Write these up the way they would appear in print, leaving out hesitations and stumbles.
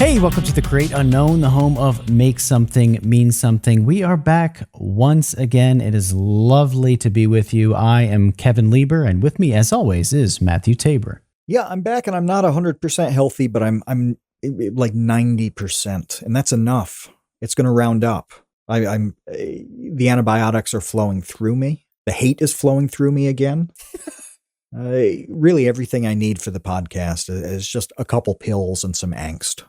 Hey, welcome to The Great Unknown, the home of Make Something Mean Something. We are back once again. It is lovely to be with you. I am Kevin Lieber, and with me, as always, is Matthew Tabor. Yeah, I'm back, and I'm not 100% healthy, but I'm like 90%, and that's enough. It's going to round up. The antibiotics are flowing through me. The hate is flowing through me again. Really, everything I need for the podcast is just a couple pills and some angst.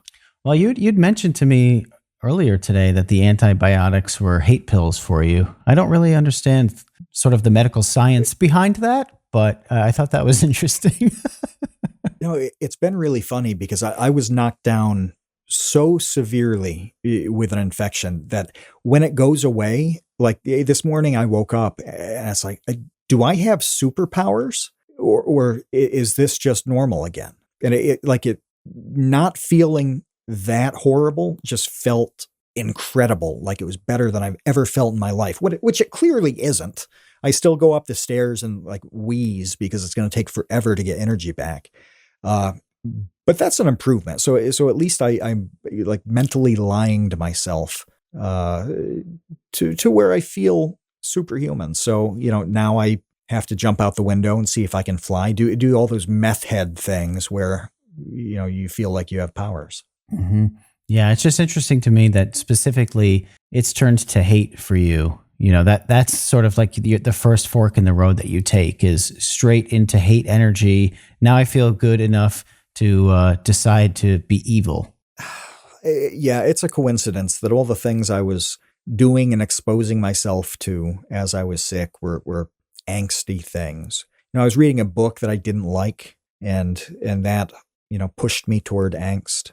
Well, you'd mentioned to me earlier today that the antibiotics were hate pills for you. I don't really understand sort of the medical science behind that, but I thought that was interesting. It's been really funny because I was knocked down so severely with an infection that when it goes away, like this morning I woke up and it's like, do I have superpowers or is this just normal again? And it not feeling that horrible just felt incredible. Like it was better than I've ever felt in my life, which it clearly isn't. I still go up the stairs and like wheeze because it's going to take forever to get energy back. But that's an improvement. So at least I'm like mentally lying to myself, to where I feel superhuman. So, now I have to jump out the window and see if I can fly, do all those meth head things where, you feel like you have powers. Mm-hmm. Yeah. It's just interesting to me that specifically it's turned to hate for you. That's sort of like the first fork in the road that you take is straight into hate energy. Now I feel good enough to decide to be evil. Yeah, it's a coincidence that all the things I was doing and exposing myself to as I was sick were angsty things. I was reading a book that I didn't like, and that pushed me toward angst.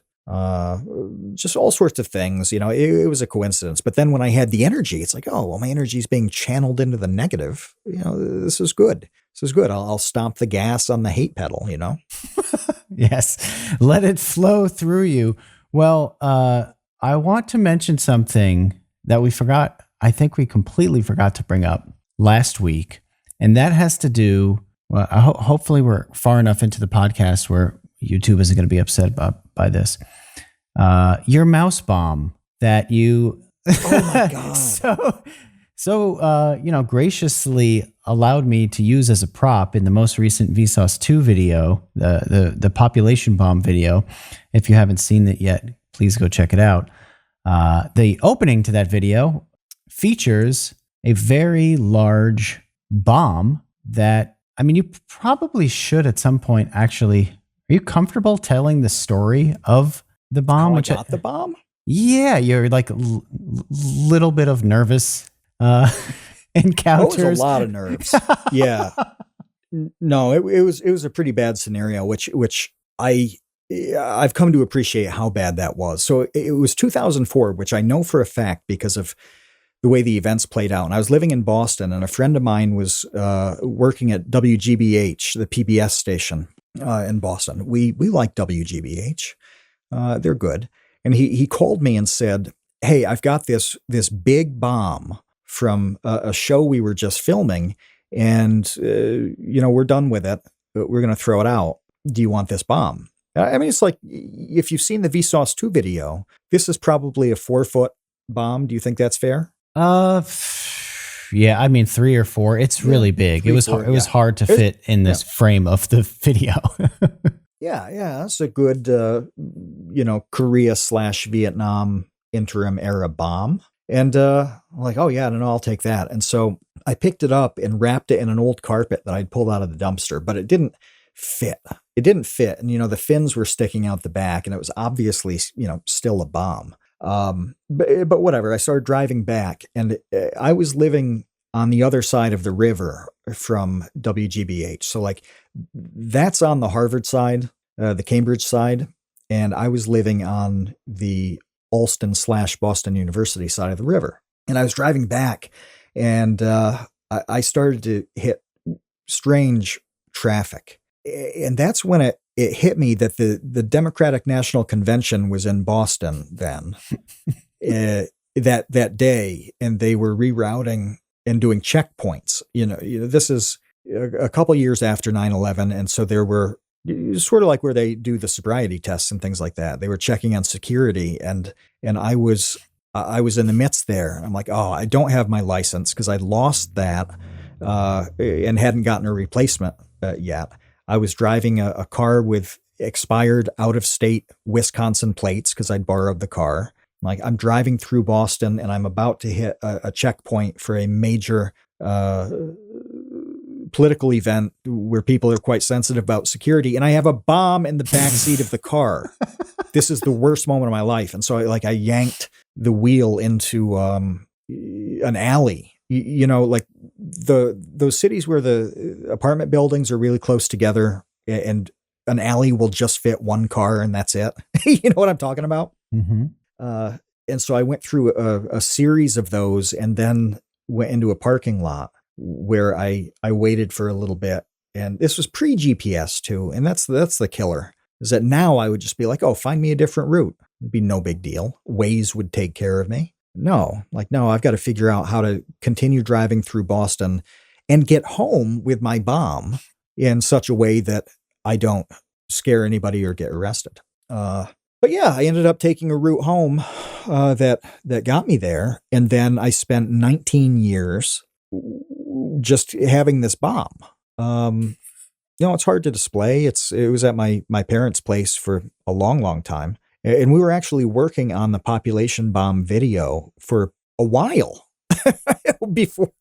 Just all sorts of things, it was a coincidence. But then when I had the energy, it's like, oh, well, my energy is being channeled into the negative. This is good. This is good. I'll stomp the gas on the hate pedal, Yes. Let it flow through you. Well, I want to mention something that we forgot. I think we completely forgot to bring up last week. And that has to do, well, hopefully we're far enough into the podcast where YouTube isn't going to be upset by this. Your mouse bomb that you oh my God. so graciously allowed me to use as a prop in the most recent Vsauce 2 video, the population bomb video. If you haven't seen it yet, please go check it out. The opening to that video features a very large bomb that, you probably should at some point actually. Are you comfortable telling the story of the bomb? How I got the bomb? Yeah, you're like little bit of nervous encounters. It was a lot of nerves. Yeah. No, it was a pretty bad scenario, which I've come to appreciate how bad that was. So it was 2004, which I know for a fact because of the way the events played out. And I was living in Boston, and a friend of mine was working at WGBH, the PBS station. In Boston. We like WGBH. They're good. And he called me and said, hey, I've got this big bomb from a show we were just filming, and we're done with it. We're going to throw it out. Do you want this bomb? It's like, if you've seen the Vsauce 2 video, this is probably a 4-foot bomb. Do you think that's fair? Yeah, 3 or 4. It's really big. 3, it was 4, was hard to fit in this frame of the video. Yeah, that's a good Korea/Vietnam interim era bomb. And I'm like, oh yeah, no, I'll take that. And so I picked it up and wrapped it in an old carpet that I'd pulled out of the dumpster, but it didn't fit. And the fins were sticking out the back, and it was obviously still a bomb. But whatever, I started driving back, and I was living on the other side of the river from WGBH. So like that's on the Harvard side, the Cambridge side. And I was living on the Alston/Boston University side of the river. And I was driving back, and I started to hit strange traffic. And that's when it hit me that the Democratic National Convention was in Boston then, that day, and they were rerouting and doing checkpoints. This is a couple years after 9/11, and so there were sort of like where they do the sobriety tests and things like that. They were checking on security, and I was in the midst there. I'm like, oh, I don't have my license because I'd lost that and hadn't gotten a replacement yet. I was driving a car with expired out-of-state Wisconsin plates because I'd borrowed the car. Like, I'm driving through Boston and I'm about to hit a checkpoint for a major political event where people are quite sensitive about security, and I have a bomb in the back seat of the car. This is the worst moment of my life. And so I yanked the wheel into an alley. Like those cities where the apartment buildings are really close together and an alley will just fit one car and that's it. You know what I'm talking about? Mm-hmm. And so I went through a series of those and then went into a parking lot where I waited for a little bit. And this was pre-GPS too. And that's the killer, is that now I would just be like, oh, find me a different route. It'd be no big deal. Waze would take care of me. No, I've got to figure out how to continue driving through Boston and get home with my bomb in such a way that I don't scare anybody or get arrested. But yeah, I ended up taking a route home that got me there. And then I spent 19 years just having this bomb. It's hard to display. It was at my parents' place for a long, long time. And we were actually working on the population bomb video for a while before.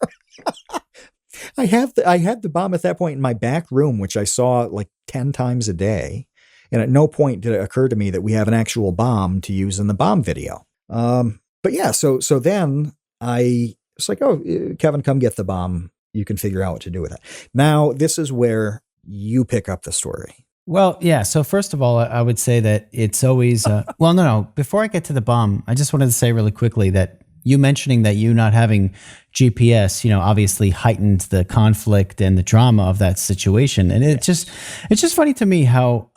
I had the bomb at that point in my back room, which I saw like 10 times a day. And at no point did it occur to me that we have an actual bomb to use in the bomb video. But yeah, so then I was like, oh, Kevin, come get the bomb. You can figure out what to do with it. Now, this is where you pick up the story. Well, yeah. So first of all, I would say that it's always, no. Before I get to the bomb, I just wanted to say really quickly that you mentioning that you not having GPS, obviously heightened the conflict and the drama of that situation. And it's just funny to me how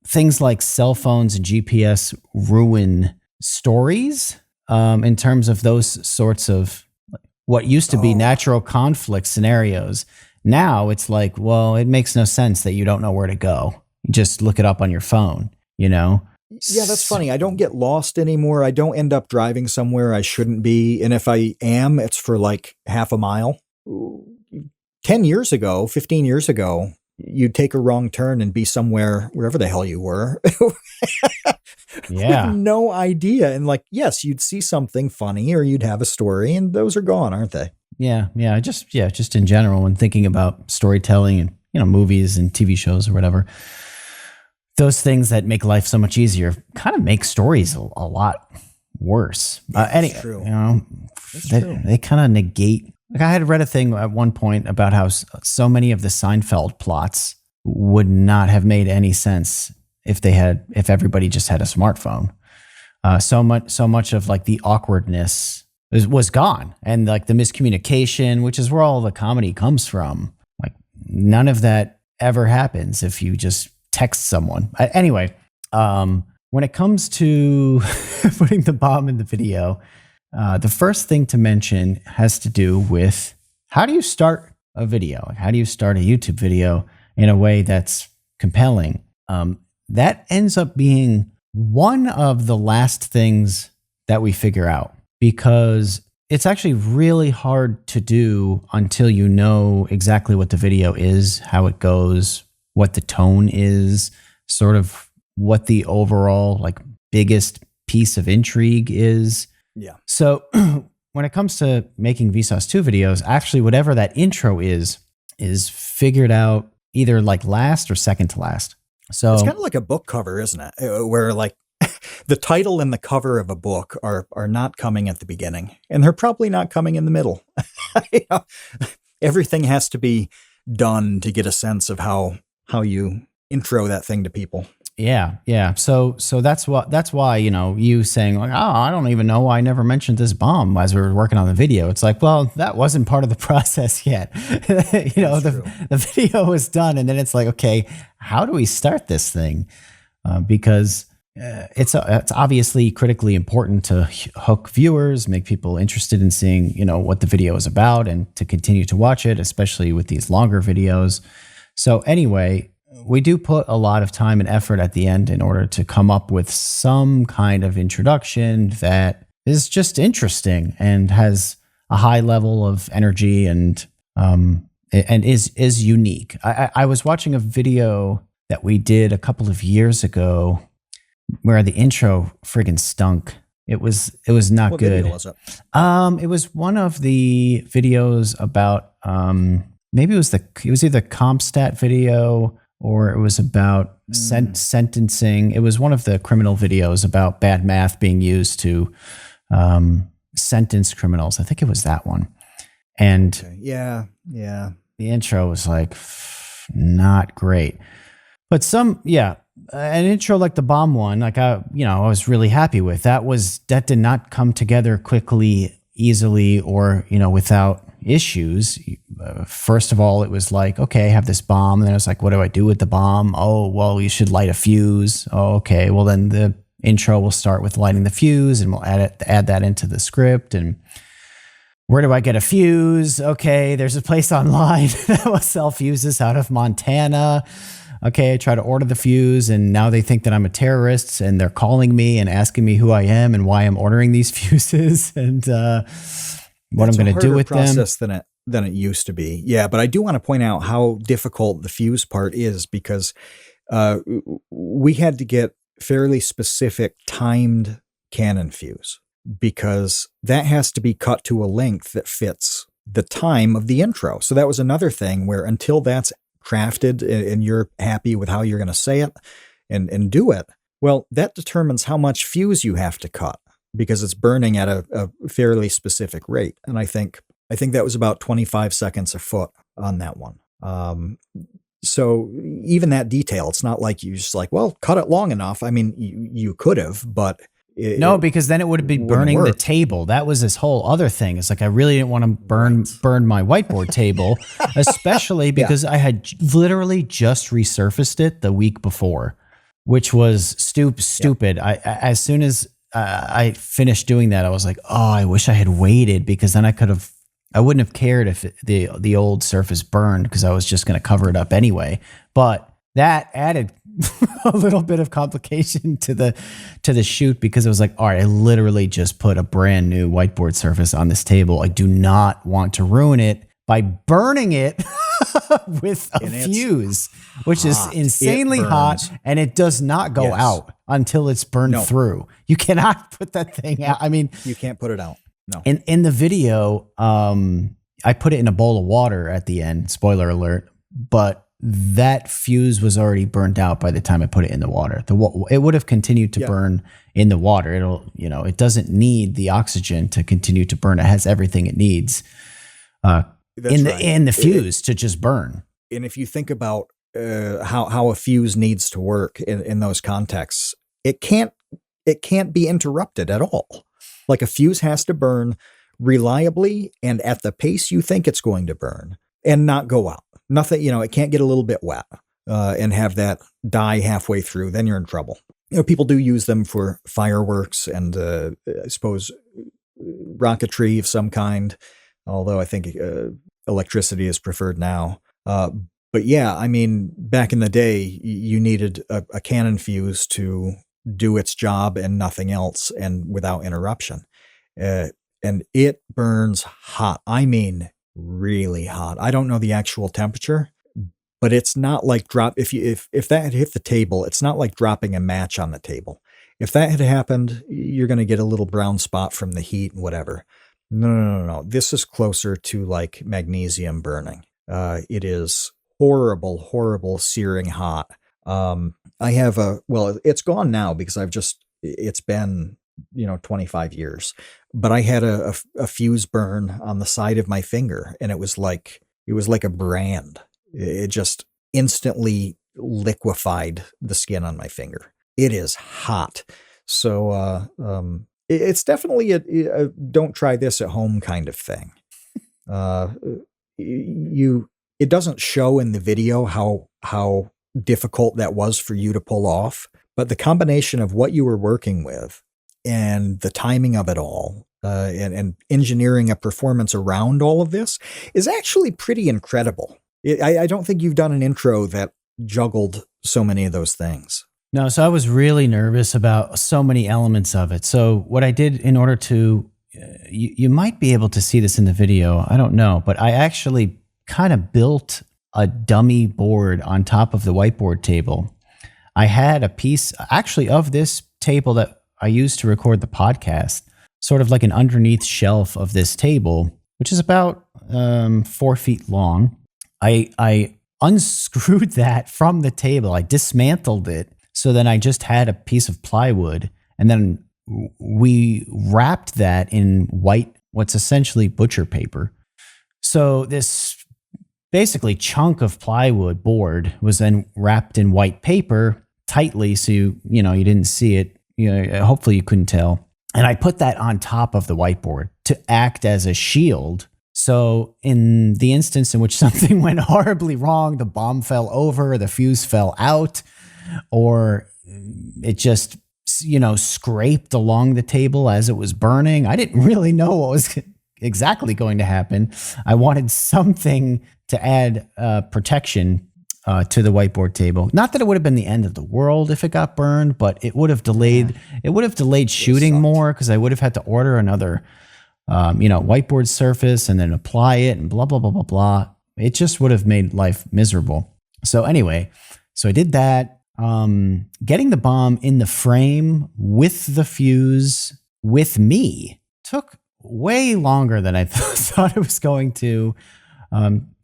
things like cell phones and GPS ruin stories in terms of those sorts of what used to be natural conflict scenarios. Now it's like, well, it makes no sense that you don't know where to go. You just look it up on your phone, Yeah, that's funny. I don't get lost anymore. I don't end up driving somewhere I shouldn't be. And if I am, it's for like half a mile. 10 years ago, 15 years ago, you'd take a wrong turn and be somewhere, wherever the hell you were. Yeah. With no idea. And yes, you'd see something funny or you'd have a story, and those are gone, aren't they? Yeah. Just in general, when thinking about storytelling and, movies and TV shows or whatever, those things that make life so much easier kind of make stories a lot worse. That's true. They kind of negate. Like, I had read a thing at one point about how so many of the Seinfeld plots would not have made any sense if everybody just had a smartphone. So much of like the awkwardness was gone, and like the miscommunication, which is where all the comedy comes from. Like, none of that ever happens if you just text someone. Anyway, when it comes to putting the bomb in the video, the first thing to mention has to do with how do you start a video? Like, how do you start a YouTube video in a way that's compelling? That ends up being one of the last things that we figure out, because it's actually really hard to do until you know exactly what the video is, how it goes, what the tone is, sort of what the overall like biggest piece of intrigue is. Yeah. So when it comes to making Vsauce 2 videos, actually whatever that intro is figured out either like last or second to last. So it's kind of like a book cover, isn't it? Where like the title and the cover of a book are not coming at the beginning, and they're probably not coming in the middle. Everything has to be done to get a sense of how you intro that thing to people. Yeah. So that's why, you saying like, oh, I don't even know why I never mentioned this bomb as we were working on the video. It's like, well, that wasn't part of the process yet. The video was done, and then it's like, okay, how do we start this thing? Because it's obviously critically important to hook viewers, make people interested in seeing, what the video is about, and to continue to watch it, especially with these longer videos. So anyway, we do put a lot of time and effort at the end in order to come up with some kind of introduction that is just interesting and has a high level of energy and is unique. I was watching a video that we did a couple of years ago where the intro friggin' stunk. It was not What good. video was it? It was one of the videos about maybe it was either Compstat video or it was about sentencing. It was one of the criminal videos about bad math being used to sentence criminals. I think it was that one. And yeah, the intro was like not great. But an intro like the bomb one, like I was really happy with. That did not come together quickly, easily, or without issues. First of all, it was like, okay, I have this bomb, and then I was like, what do I do with the bomb? Oh, well, you should light a fuse. Oh, okay. Well, then the intro will start with lighting the fuse, and we'll add that into the script. And where do I get a fuse? Okay, there's a place online that will sell fuses out of Montana. Okay, I try to order the fuse, and now they think that I'm a terrorist, and they're calling me and asking me who I am and why I'm ordering these fuses and what I'm going to do with process them. Than it used to be. Yeah, but I do want to point out how difficult the fuse part is because we had to get fairly specific timed Canon fuse because that has to be cut to a length that fits the time of the intro. So that was another thing where until that's crafted and you're happy with how you're going to say it and do it, well, that determines how much fuse you have to cut because it's burning at a fairly specific rate. And I think that was about 25 seconds a foot on that one. So even that detail, it's not like you just like, well, cut it long enough. I mean, you could have, but no, because then it would be burning the table. That was this whole other thing. It's like I really didn't want to burn my whiteboard table, especially because I had literally just resurfaced it the week before, which was stupid. As soon as I finished doing that, I was like, oh, I wish I had waited because then I wouldn't have cared if the old surface burned because I was just going to cover it up anyway. But that added a little bit of complication to the shoot because it was like, all right, I literally just put a brand new whiteboard surface on this table. I do not want to ruin it by burning it with a fuse, which is insanely hot, and it does not go out until it's burned through. You cannot put that thing out. I mean, you can't put it out. No. In the video, I put it in a bowl of water at the end. Spoiler alert! But that fuse was already burned out by the time I put it in the water. It would have continued to burn in the water. It doesn't need the oxygen to continue to burn. It has everything it needs in the fuse to just burn. And if you think about how a fuse needs to work in those contexts, it can't be interrupted at all. Like a fuse has to burn reliably and at the pace you think it's going to burn and not go out. Nothing, it can't get a little bit wet and have that die halfway through. Then you're in trouble. People do use them for fireworks and I suppose rocketry of some kind, although I think electricity is preferred now. But yeah, I mean, back in the day, you needed a Canon fuse to do its job and nothing else and without interruption. And it burns hot. I mean, really hot. I don't know the actual temperature, but it's not like if that had hit the table, it's not like dropping a match on the table. If that had happened, you're going to get a little brown spot from the heat and whatever. No. This is closer to like magnesium burning. It is horrible, searing hot. I have it's gone now because it's been, 25 years, but I had a fuse burn on the side of my finger and it was like a brand. It just instantly liquefied the skin on my finger. It is hot. So, it's definitely a don't try this at home kind of thing. It doesn't show in the video how difficult that was for you to pull off, but the combination of what you were working with and the timing of it all, and engineering a performance around all of this is actually pretty incredible. I don't think you've done an intro that juggled so many of those things. No, so I was really nervous about so many elements of it. So what I did in order to, you might be able to see this in the video, I don't know, but I actually kind of built a dummy board on top of the whiteboard table. I had a piece actually of this table that I used to record the podcast, sort of like an underneath shelf of this table, which is about 4 feet long. I unscrewed that from the table. I dismantled it. So then I just had a piece of plywood, and then we wrapped that in white, what's essentially butcher paper. So this basically chunk of plywood board was then wrapped in white paper tightly, so you didn't see it. Hopefully you couldn't tell. And I put that on top of the whiteboard to act as a shield. So in the instance in which something went horribly wrong, the bomb fell over, the fuse fell out, or it just, scraped along the table as it was burning. I didn't really know what was exactly going to happen. I wanted something to add protection to the whiteboard table. Not that it would have been the end of the world if it got burned, but it would have delayed. It would have delayed shooting more because I would have had to order another, whiteboard surface and then apply it and blah blah blah blah blah. It just would have made life miserable. So anyway, I did that. Getting the bomb in the frame with the fuse with me took way longer than I thought it was going to.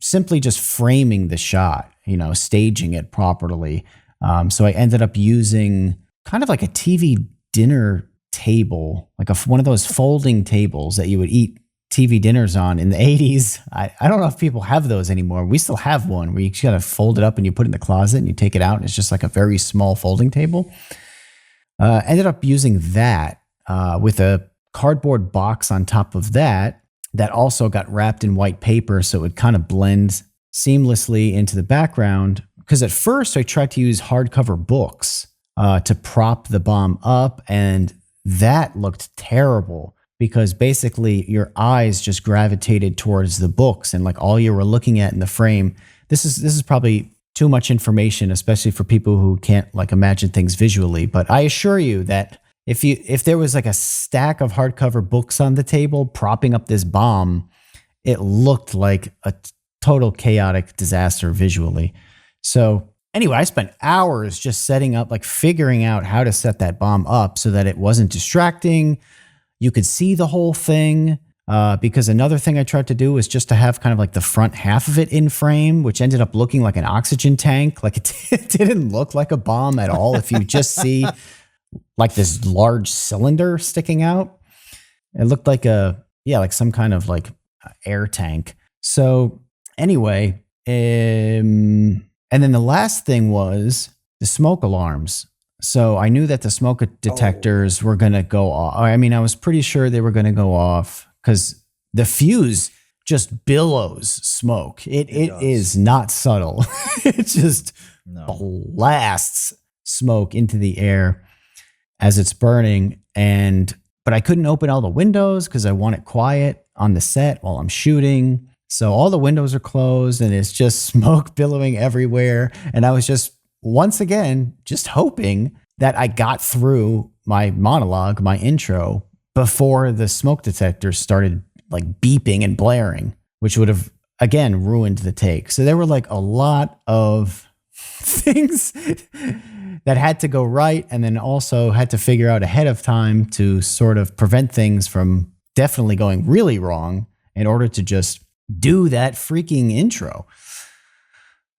Simply just framing the shot, staging it properly. So I ended up using kind of like a TV dinner table, like one of those folding tables that you would eat TV dinners on in the 80s. I don't know if people have those anymore. We still have one where you just gotta fold it up and you put it in the closet and you take it out and it's just like a very small folding table. Ended up using that with a cardboard box on top of that also got wrapped in white paper so it would kind of blend seamlessly into the background. Because at first I tried to use hardcover books to prop the bomb up, and that looked terrible because basically your eyes just gravitated towards the books and like all you were looking at in the frame. This is probably too much information, especially for people who can't like imagine things visually. But I assure you that if there was like a stack of hardcover books on the table propping up this bomb, it looked like a total chaotic disaster visually. So anyway, I spent hours just setting up, like figuring out how to set that bomb up so that it wasn't distracting. You could see the whole thing. Because another thing I tried to do was just to have kind of like the front half of it in frame, which ended up looking like an oxygen tank. Like it didn't look like a bomb at all. If you just see like this large cylinder sticking out, it looked like like some kind of like air tank. So anyway, and then the last thing was the smoke alarms. So I knew that the smoke detectors were going to go off. I mean, I was pretty sure they were going to go off because the fuse just billows smoke. It is not subtle. It just blasts smoke into the air as it's burning. But I couldn't open all the windows because I want it quiet on the set while I'm shooting. So all the windows are closed and it's just smoke billowing everywhere. And I was just, once again, just hoping that I got through my monologue, my intro, before the smoke detectors started like beeping and blaring, which would have, again, ruined the take. So there were like a lot of things that had to go right, and then also had to figure out ahead of time to sort of prevent things from definitely going really wrong in order to just do that freaking intro.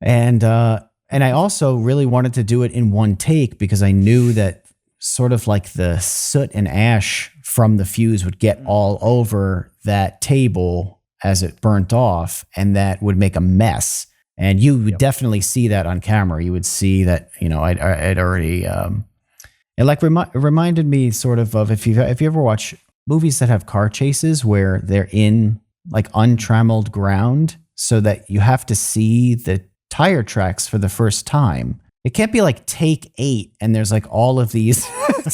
And I also really wanted to do it in one take because I knew that sort of like the soot and ash from the fuse would get all over that table as it burnt off, and that would make a mess. And you would definitely see that on camera. You would see that, I'd already, it like reminded me sort of if you ever watch movies that have car chases where they're in like untrammeled ground so that you have to see the tire tracks for the first time. It can't be like take 8 and there's like all of these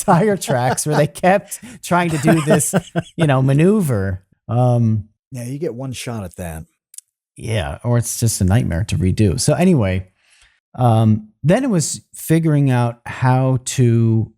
tire tracks where they kept trying to do this, maneuver. Yeah, you get one shot at that. Yeah, or it's just a nightmare to redo. So anyway, Then it was figuring out how to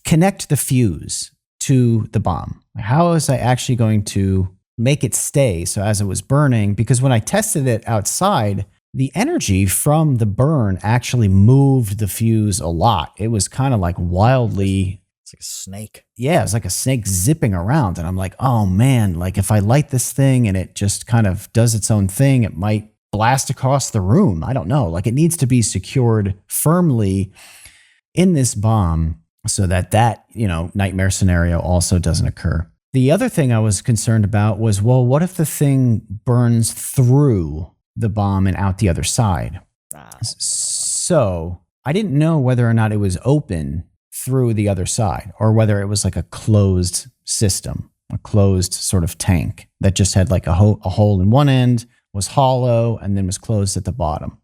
connect the fuse to the bomb. How was I actually going to make it stay so as it was burning? Because when I tested it outside, the energy from the burn actually moved the fuse a lot. It was kind of like wildly... It's like a snake. Yeah, it was like a snake zipping around. And I'm like, oh man, like if I light this thing and it just kind of does its own thing, it might blast across the room. I don't know. Like it needs to be secured firmly in this bomb so that nightmare scenario also doesn't occur. The other thing I was concerned about was, well, what if the thing burns through the bomb and out the other side? So I didn't know whether or not it was open through the other side or whether it was like a closed system, a closed sort of tank that just had like a hole in one end, was hollow, and then was closed at the bottom.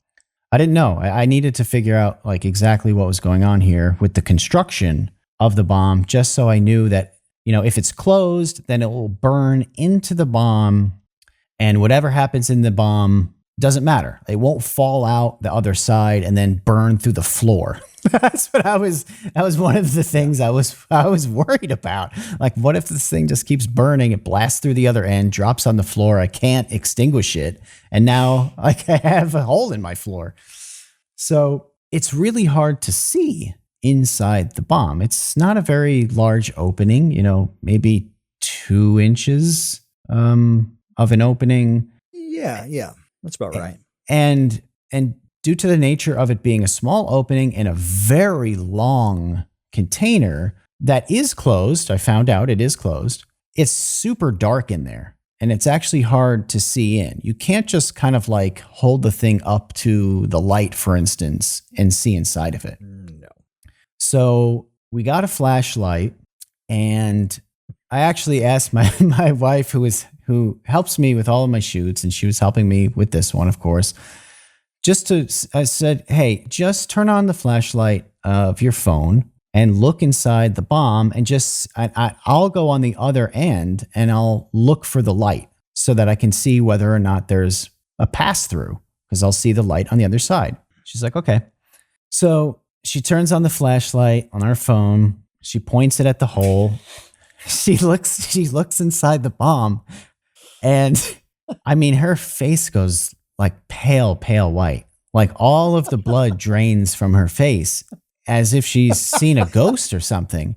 I didn't know. I needed to figure out like exactly what was going on here with the construction of the bomb, just so I knew that, if it's closed, then it will burn into the bomb, and whatever happens in the bomb doesn't matter. It won't fall out the other side and then burn through the floor. That's what that was one of the things I was worried about. Like, what if this thing just keeps burning? It blasts through the other end, drops on the floor. I can't extinguish it. And now I have a hole in my floor. So it's really hard to see inside the bomb. It's not a very large opening, maybe 2 inches of an opening. Yeah. That's about right. And due to the nature of it being a small opening in a very long container that is closed, I found out it is closed, it's super dark in there. And it's actually hard to see in. You can't just kind of like hold the thing up to the light, for instance, and see inside of it. No. So we got a flashlight, and I actually asked my wife, who helps me with all of my shoots, and she was helping me with this one, of course. I said, hey, just turn on the flashlight of your phone and look inside the bomb, and I'll go on the other end and I'll look for the light so that I can see whether or not there's a pass through, because I'll see the light on the other side. She's like, okay. So she turns on the flashlight on her phone. She points it at the hole. She looks inside the bomb, and I mean, her face goes like pale white. Like all of the blood drains from her face as if she's seen a ghost or something.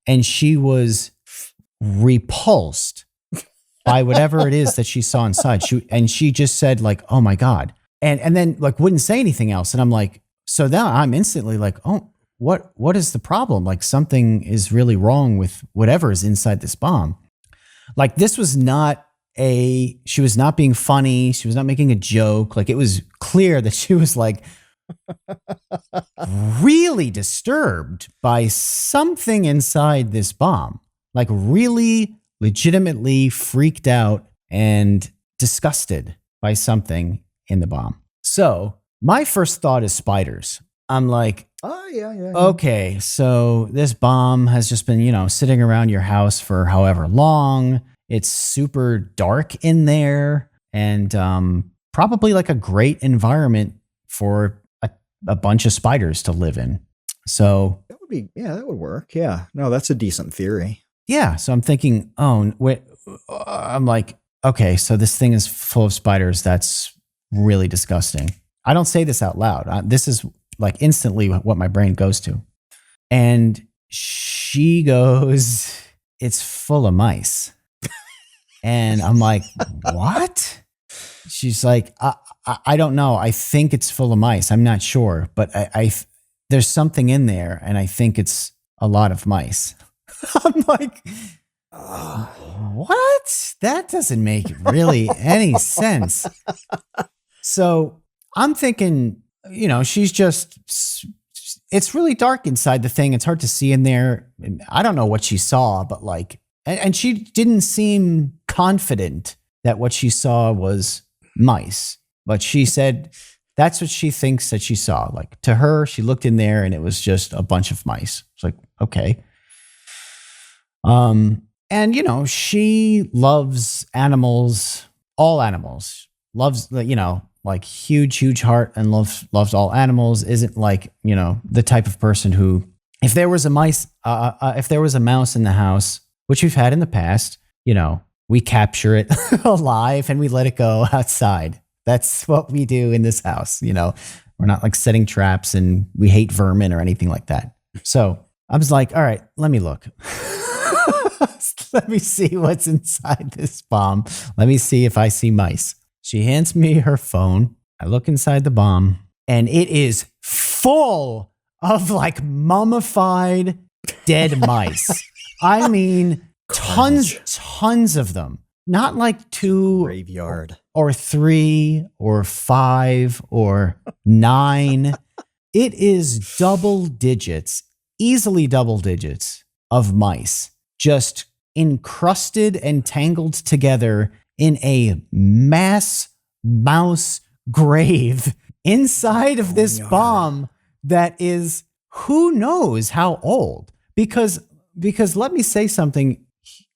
And she was repulsed by whatever it is that she saw inside. She just said like, oh my God. And then like wouldn't say anything else. And I'm like, so now I'm instantly like, oh, what is the problem? Like something is really wrong with whatever is inside this bomb. Like this was not she was not being funny. She was not making a joke. Like it was clear that she was like really disturbed by something inside this bomb, like really legitimately freaked out and disgusted by something in the bomb. So my first thought is spiders. I'm like, oh yeah. Okay, so this bomb has just been, sitting around your house for however long. It's super dark in there, and probably like a great environment for a bunch of spiders to live in. So that would work. Yeah, no, that's a decent theory. Yeah, so I'm thinking, I'm like, okay, so this thing is full of spiders. That's really disgusting. I don't say this out loud. This is like instantly what my brain goes to. And she goes, it's full of mice. And I'm like, what? She's like, I don't know. I think it's full of mice. I'm not sure, but there's something in there, and I think it's a lot of mice. I'm like, what? That doesn't make really any sense. So I'm thinking, she's just, it's really dark inside the thing. It's hard to see in there. I don't know what she saw, but like, and she didn't seem confident that what she saw was mice, but she said that's what she thinks that she saw. Like to her, she looked in there and it was just a bunch of mice. It's like, okay. And she loves animals, all animals, loves, like huge heart and loves all animals, isn't like, the type of person who, if there was a mouse in the house, which we've had in the past, we capture it alive and we let it go outside. That's what we do in this house. We're not like setting traps, and we hate vermin or anything like that. So I was like, all right, let me look. Let me see what's inside this bomb. Let me see if I see mice. She hands me her phone. I look inside the bomb, and it is full of like mummified dead mice. I mean, tons of them. Not like 2 graveyard or 3 or 5 or 9. It is double digits, easily double digits of mice just encrusted and tangled together in a mass mouse grave inside of this bomb that is who knows how old. Because let me say something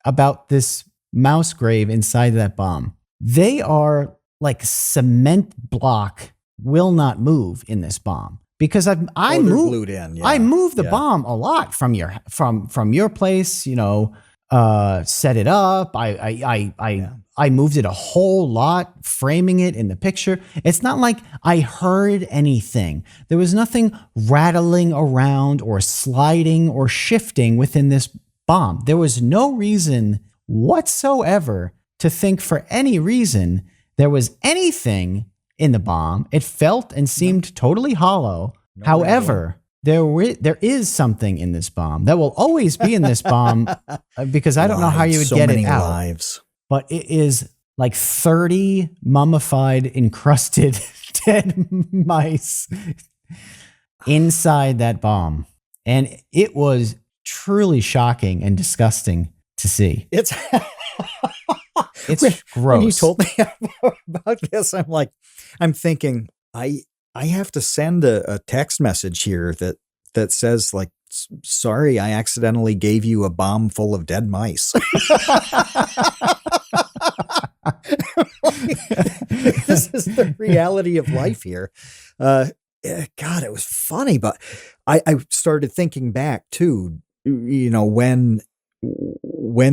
about this mouse grave inside that bomb. They are like cement block, will not move in this bomb. Because I moved the bomb a lot from your place, set it up. I moved it a whole lot, framing it in the picture. It's not like I heard anything. There was nothing rattling around or sliding or shifting within this bomb. There was no reason whatsoever to think for any reason there was anything in the bomb. It felt and seemed totally hollow. However, there is something in this bomb that will always be in this bomb because I don't know how you would get it out. Lives. But it is like 30 mummified, encrusted dead mice inside that bomb. And it was truly shocking and disgusting to see. It's gross. When you told me about this, I'm thinking, I have to send a text message here that says like, sorry, I accidentally gave you a bomb full of dead mice. This is the reality of life here. God, it was funny, but I started thinking back too, when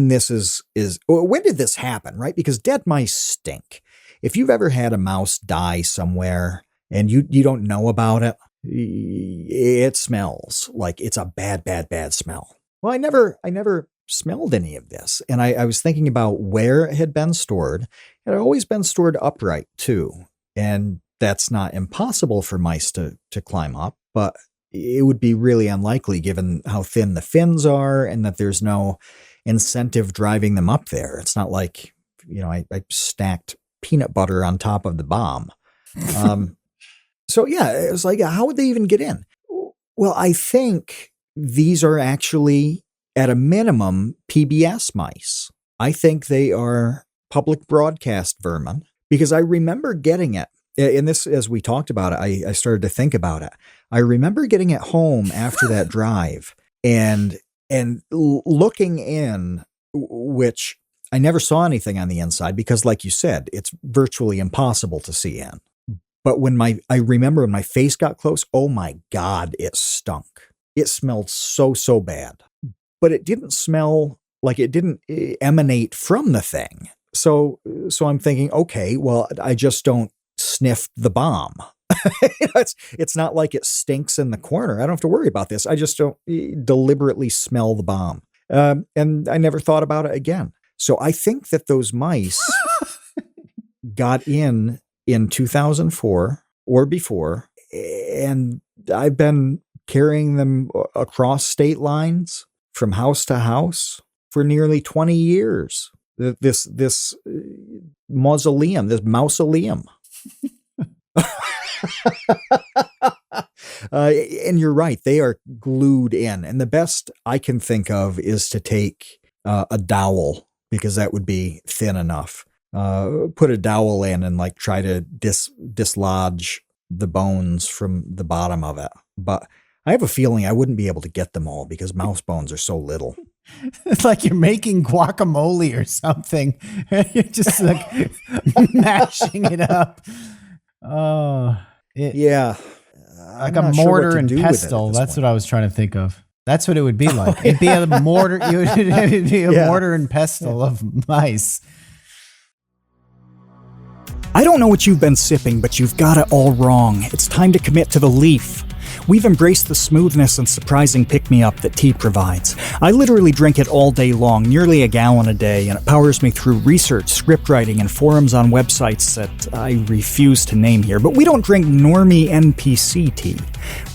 this when did this happen, right? Because dead mice stink. If you've ever had a mouse die somewhere and you don't know about it, it smells like it's a bad smell. Well, I never smelled any of this. And I was thinking about where it had been stored. It had always been stored upright too. And that's not impossible for mice to climb up, but it would be really unlikely given how thin the fins are and that there's no incentive driving them up there. It's not like, I stacked peanut butter on top of the bomb. So yeah, it was like, how would they even get in? Well, I think these are actually, at a minimum, PBS mice. I think they are public broadcast vermin because I remember getting it. And this, as we talked about it, I started to think about it. I remember getting it home after that drive and looking in, which I never saw anything on the inside because, like you said, it's virtually impossible to see in. But I remember when my face got close, oh my God, it stunk. It smelled so bad. But it didn't smell like it didn't emanate from the thing. So I'm thinking, okay, well, I just don't sniff the bomb. It's not like it stinks in the corner. I don't have to worry about this. I just don't deliberately smell the bomb. And I never thought about it again. So I think that those mice got in 2004 or before, and I've been carrying them across state lines from house to house for nearly 20 years. This mausoleum, this mausoleum. And you're right, they are glued in. And the best I can think of is to take a dowel, because that would be thin enough. Put a dowel in and like try to dislodge the bones from the bottom of it. But I have a feeling I wouldn't be able to get them all because mouse bones are so little. It's like you're making guacamole or something. You're just like mashing it up. Oh, Yeah. like I'm a not sure what mortar to and do with it at pestle. this That's point. what I was trying to think of. That's what it would be like. It'd be a mortar. It'd be a Yeah. mortar and pestle of mice. I don't know what you've been sipping, but you've got it all wrong. It's time to commit to the leaf. We've embraced the smoothness and surprising pick-me-up that tea provides. I literally drink it all day long, nearly a gallon a day, and it powers me through research, script writing, and forums on websites that I refuse to name here. But we don't drink normie NPC tea.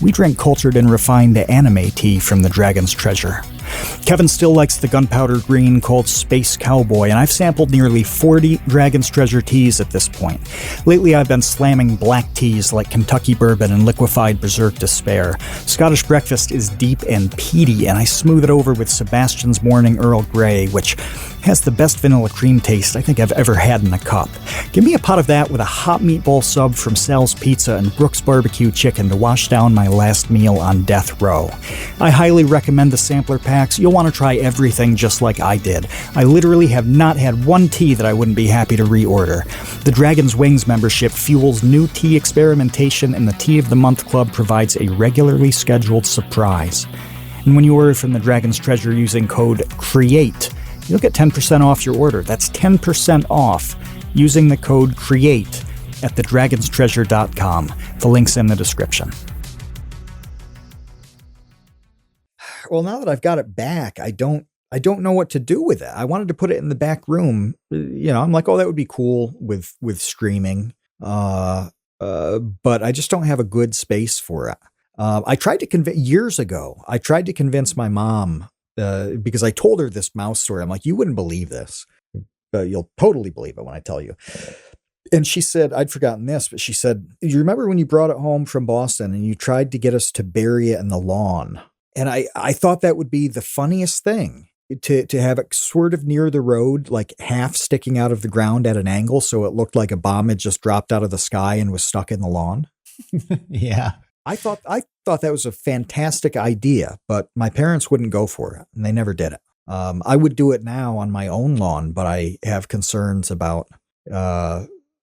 We drink cultured and refined anime tea from the Dragon's Treasure. Kevin still likes the gunpowder green called Space Cowboy, and I've sampled nearly 40 Dragon's Treasure teas at this point. Lately, I've been slamming black teas like Kentucky Bourbon and Liquefied Berserk Despair. Scottish Breakfast is deep and peaty, and I smooth it over with Sebastian's Morning Earl Grey, which has the best vanilla cream taste I think I've ever had in a cup. Give me a pot of that with a hot meatball sub from Sal's Pizza and Brooks Barbecue Chicken to wash down my last meal on death row. I highly recommend the sampler packs. You'll want to try everything just like I did. I literally have not had one tea that I wouldn't be happy to reorder. The Dragon's Wings membership fuels new tea experimentation, and the Tea of the Month Club provides a regularly scheduled surprise. And when you order from the Dragon's Treasure using code CREATE, you'll get 10% off your order. That's 10% off using the code CREATE at thedragonstreasure.com. The link's in the description. Well, now that I've got it back, I don't know what to do with it. I wanted to put it in the back room. I'm like, oh, that would be cool with streaming. But I just don't have a good space for it. I tried to years ago. I tried to convince my mom because I told her this mouse story. I'm like, you wouldn't believe this. You'll totally believe it when I tell you. And she said, I'd forgotten this, but she said, you remember when you brought it home from Boston and you tried to get us to bury it in the lawn? And I thought that would be the funniest thing to have it sort of near the road, like half sticking out of the ground at an angle. So it looked like a bomb had just dropped out of the sky and was stuck in the lawn. Yeah. I thought that was a fantastic idea, but my parents wouldn't go for it, and they never did it. I would do it now on my own lawn, but I have concerns about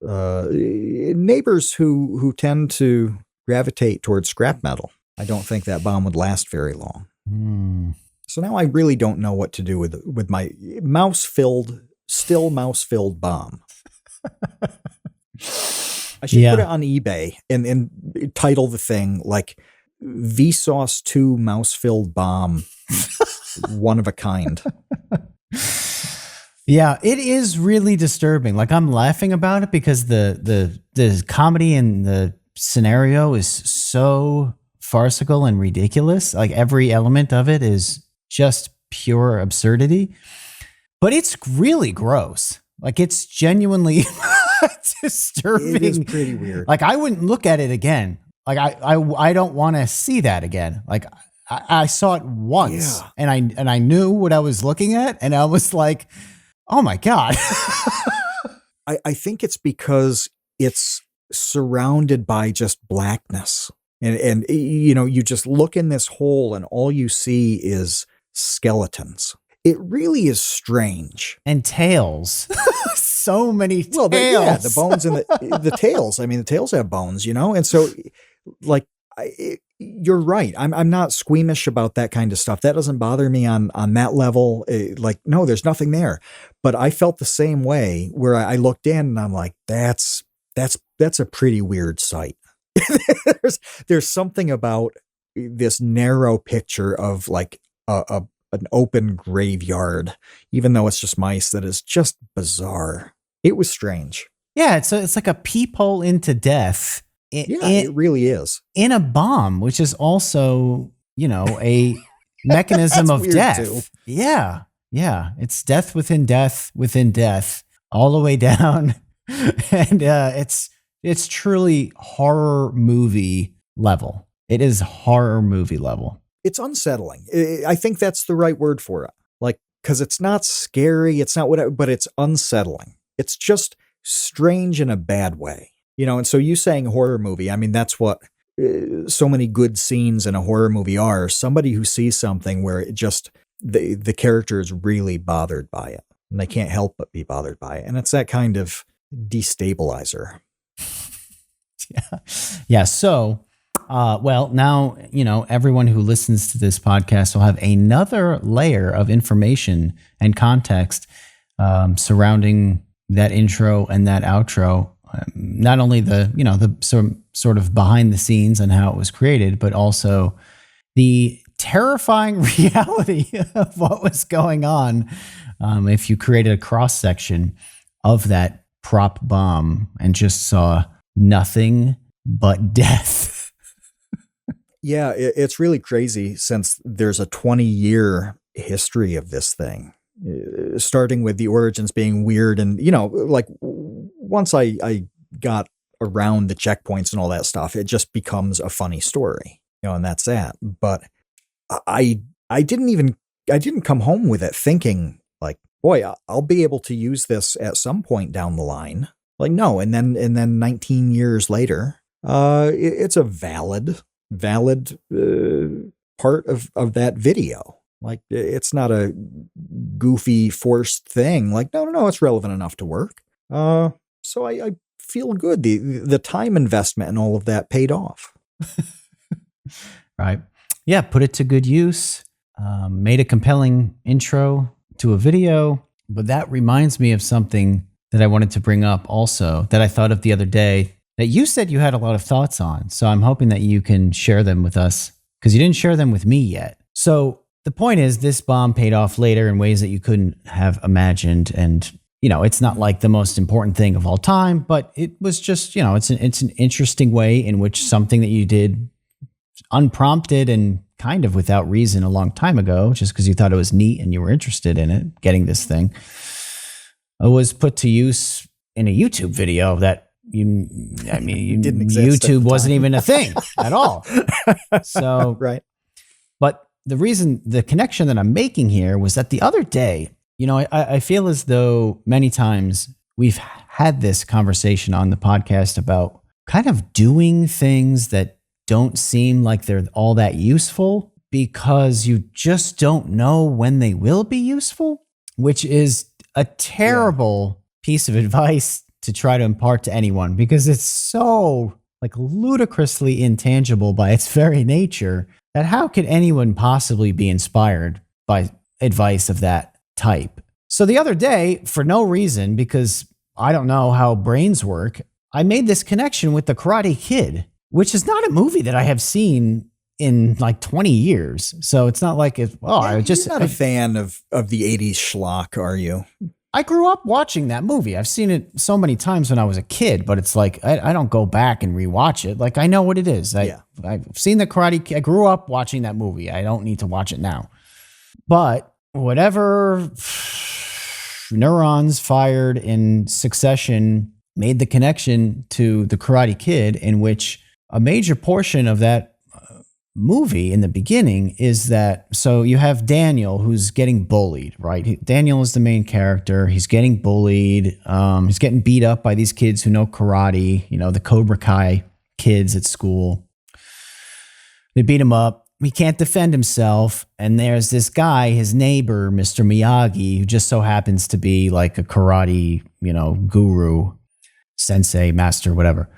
neighbors who tend to gravitate towards scrap metal. I don't think that bomb would last very long. So now I really don't know what to do with my mouse-filled bomb. I should put it on eBay and title the thing like Vsauce 2 mouse-filled bomb, one of a kind. Yeah, it is really disturbing. Like, I'm laughing about it because the comedy in the scenario is so farcical and ridiculous. Like, every element of it is just pure absurdity. But it's really gross. Like, it's genuinely disturbing. It is pretty weird. Like, I wouldn't look at it again. Like, I don't want to see that again. Like, I saw it once, and I knew what I was looking at, and I was like, oh my God. I think it's because it's surrounded by just blackness. And you just look in this hole and all you see is skeletons. It really is strange. And tails. So many tails. Well, the bones and the tails. I mean, the tails have bones, and so like, you're right. I'm not squeamish about that kind of stuff. That doesn't bother me on that level. Like, no, there's nothing there. But I felt the same way where I looked in and I'm like, that's a pretty weird sight. there's something about this narrow picture of like an open graveyard, even though it's just mice, that is just bizarre. It was strange. Yeah, it's like a peephole into death. It really is. In a bomb, which is also, a mechanism of death. Too. Yeah. Yeah. It's death, all the way down. And it's truly horror movie level. It is horror movie level. It's unsettling. I think that's the right word for it. Like, because it's not scary. It's not whatever, but it's unsettling. It's just strange in a bad way. And so you saying horror movie, I mean, that's what so many good scenes in a horror movie are. Somebody who sees something where it just, the character is really bothered by it and they can't help but be bothered by it. And it's that kind of destabilizer. Yeah. So, well, now, everyone who listens to this podcast will have another layer of information and context surrounding that intro and that outro. Not only the sort of behind the scenes and how it was created, but also the terrifying reality of what was going on if you created a cross section of that prop bomb and just saw nothing but death. Yeah, it's really crazy since there's a 20-year history of this thing, starting with the origins being weird. And, like once I got around the checkpoints and all that stuff, it just becomes a funny story, and that's that. But I didn't come home with it thinking like, boy, I'll be able to use this at some point down the line. Like, no. And then 19 years later, it's a valid part of that video. Like, it's not a goofy, forced thing. Like, no, it's relevant enough to work. So I feel good. The time investment and all of that paid off. Right. Yeah. Put it to good use. Made a compelling intro to a video. But that reminds me of something that I wanted to bring up also that I thought of the other day that you said you had a lot of thoughts on. So I'm hoping that you can share them with us because you didn't share them with me yet. So the point is this bomb paid off later in ways that you couldn't have imagined. And, it's not like the most important thing of all time, but it was just, it's an interesting way in which something that you did unprompted and kind of without reason a long time ago, just because you thought it was neat and you were interested in it, getting this thing, was put to use in a YouTube video that didn't exist YouTube wasn't even a thing at all. So, right. But the connection that I'm making here was that the other day, I feel as though many times we've had this conversation on the podcast about kind of doing things that don't seem like they're all that useful because you just don't know when they will be useful, which is a terrible piece of advice to try to impart to anyone because it's so like ludicrously intangible by its very nature that how could anyone possibly be inspired by advice of that type? So the other day, for no reason, because I don't know how brains work, I made this connection with The Karate Kid, which is not a movie that I have seen in like 20 years. So it's not like you're not a fan of the 80s schlock, are you? I grew up watching that movie. I've seen it so many times when I was a kid, but it's like I don't go back and rewatch it. Like I know what it is. I've seen The Karate Kid. I grew up watching that movie. I don't need to watch it now. But whatever neurons fired in succession made the connection to The Karate Kid, in which a major portion of that movie in the beginning is that, so you have Daniel who's getting bullied, right? Daniel is the main character. He's getting bullied. He's getting beat up by these kids who know karate, the Cobra Kai kids at school. They beat him up. He can't defend himself. And there's this guy, his neighbor, Mr. Miyagi, who just so happens to be like a karate, guru, sensei, master, whatever.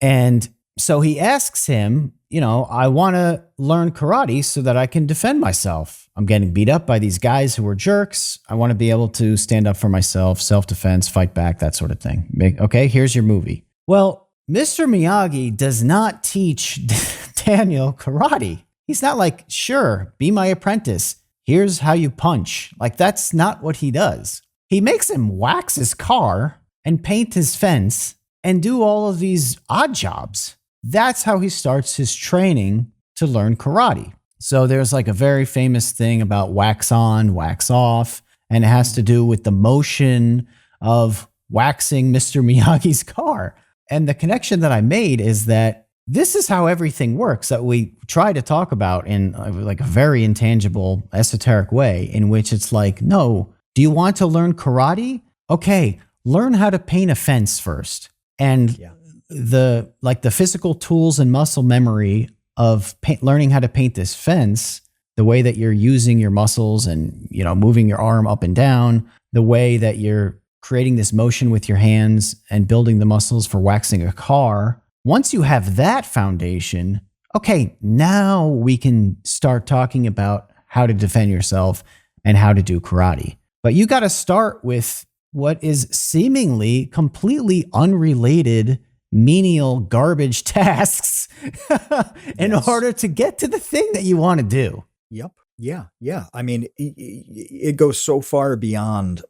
And so he asks him, I want to learn karate so that I can defend myself. I'm getting beat up by these guys who are jerks. I want to be able to stand up for myself, self-defense, fight back, that sort of thing. Okay, here's your movie. Well, Mr. Miyagi does not teach Daniel karate. He's not like, sure, be my apprentice. Here's how you punch. Like, that's not what he does. He makes him wax his car and paint his fence and do all of these odd jobs. That's how he starts his training to learn karate. So there's like a very famous thing about wax on, wax off, and it has to do with the motion of waxing Mr. Miyagi's car. And the connection that I made is that this is how everything works that we try to talk about in like a very intangible, esoteric way, in which it's like, no, do you want to learn karate? Okay, learn how to paint a fence first. And the physical tools and muscle memory of learning how to paint this fence, the way that you're using your muscles and, moving your arm up and down, the way that you're creating this motion with your hands and building the muscles for waxing a car, Once you have that foundation, okay, now we can start talking about how to defend yourself and how to do karate. But you got to start with what is seemingly completely unrelated menial garbage tasks in order to get to the thing that you want to do. Yep. Yeah. I mean, it goes so far beyond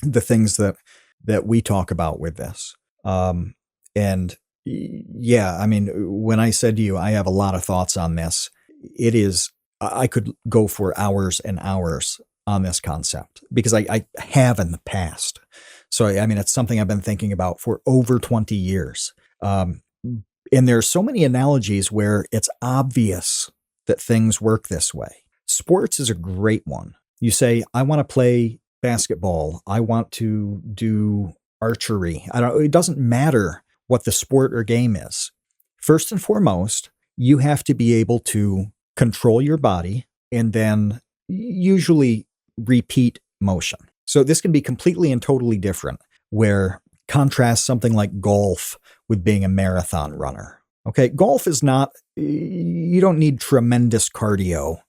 the things that we talk about with this. And yeah, I mean, when I said to you, I have a lot of thoughts on this, I could go for hours and hours on this concept because I have in the past. So, I mean, it's something I've been thinking about for over 20 years. And there's so many analogies where it's obvious that things work this way. Sports is a great one. You say, I want to play basketball. I want to do archery. It doesn't matter what the sport or game is. First and foremost, you have to be able to control your body and then usually repeat motion. So this can be completely and totally different, where contrast something like golf with being a marathon runner. Okay, golf is not, you don't need tremendous cardio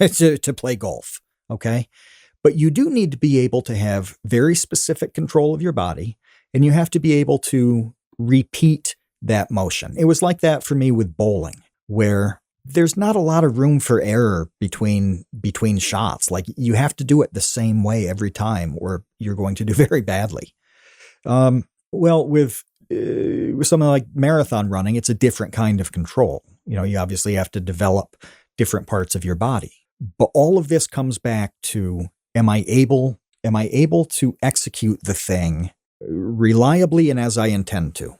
to play golf, okay? But you do need to be able to have very specific control of your body, and you have to be able to repeat that motion. It was like that for me with bowling, where there's not a lot of room for error between shots. Like, you have to do it the same way every time, or you're going to do very badly. Well, with something like marathon running, it's a different kind of control. You know, you obviously have to develop different parts of your body. But all of this comes back to, am I able to execute the thing reliably and as I intend to?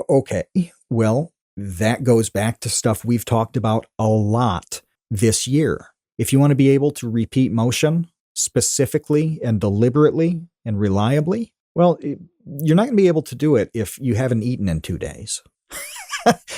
Okay, well, that goes back to stuff we've talked about a lot this year. If you want to be able to repeat motion specifically and deliberately and reliably, well, you're not going to be able to do it if you haven't eaten in 2 days.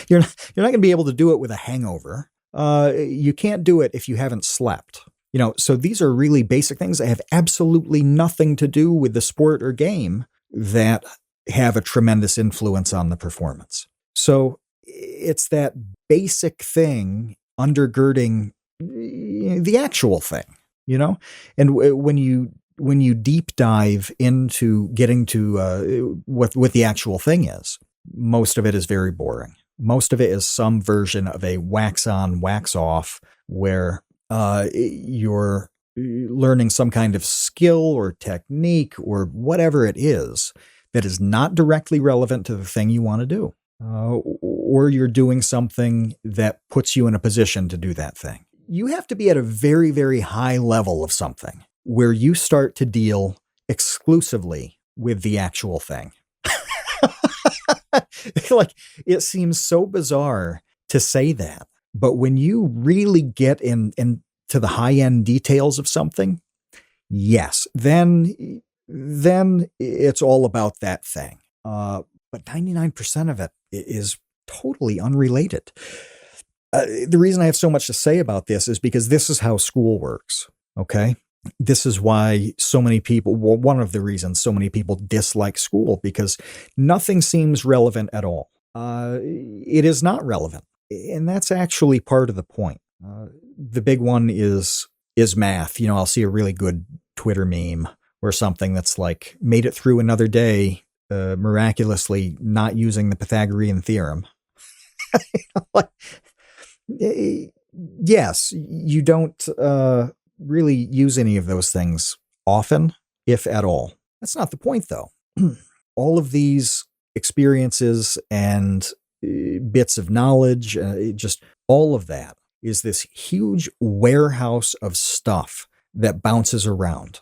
You're not going to be able to do it with a hangover. You can't do it if you haven't slept. You know, so these are really basic things that have absolutely nothing to do with the sport or game that have a tremendous influence on the performance. So it's that basic thing undergirding the actual thing, you know? And when you deep dive into getting to what the actual thing is, most of it is very boring. Most of it is some version of a wax on, wax off, where you're learning some kind of skill or technique or whatever it is that is not directly relevant to the thing you want to do. Or you're doing something that puts you in a position to do that thing. You have to be at a very, very high level of something where you start to deal exclusively with the actual thing. Like, it seems so bizarre to say that, but when you really get into the high-end details of something, yes, then it's all about that thing. But 99% of it is totally unrelated. The reason I have so much to say about this is because this is how school works, okay? This is why so many people, well, one of the reasons so many people dislike school, because nothing seems relevant at all. It is not relevant. And that's actually part of the point. The big one is math. You know, I'll see a really good Twitter meme or something that's like, made it through another day, miraculously not using the Pythagorean theorem. Yes, you don't really use any of those things often, if at all. That's not the point, though. All of these experiences and bits of knowledge, just all of that is this huge warehouse of stuff that bounces around.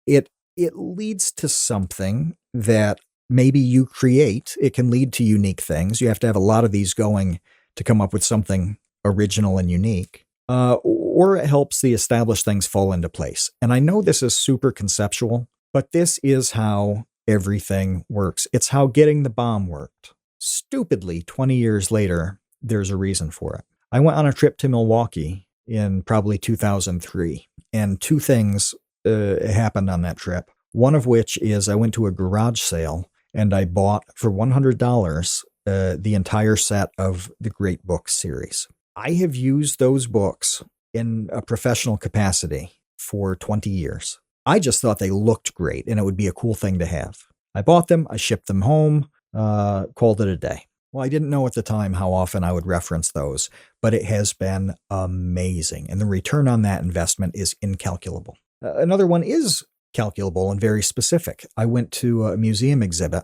It leads to something that maybe you create. It can lead to unique things. You have to have a lot of these going to come up with something original and unique. Or it helps the established things fall into place. And I know this is super conceptual, but this is how everything works. It's how getting the bomb worked. Stupidly, 20 years later, there's a reason for it. I went on a trip to Milwaukee in probably 2003, and two things happened on that trip. One of which is I went to a garage sale, and I bought for $100 the entire set of the Great Books series. I have used those books in a professional capacity for 20 years. I just thought they looked great and it would be a cool thing to have. I bought them, I shipped them home, called it a day. Well, I didn't know at the time how often I would reference those, but it has been amazing. And the return on that investment is incalculable. Another one is calculable and very specific. I went to a museum exhibit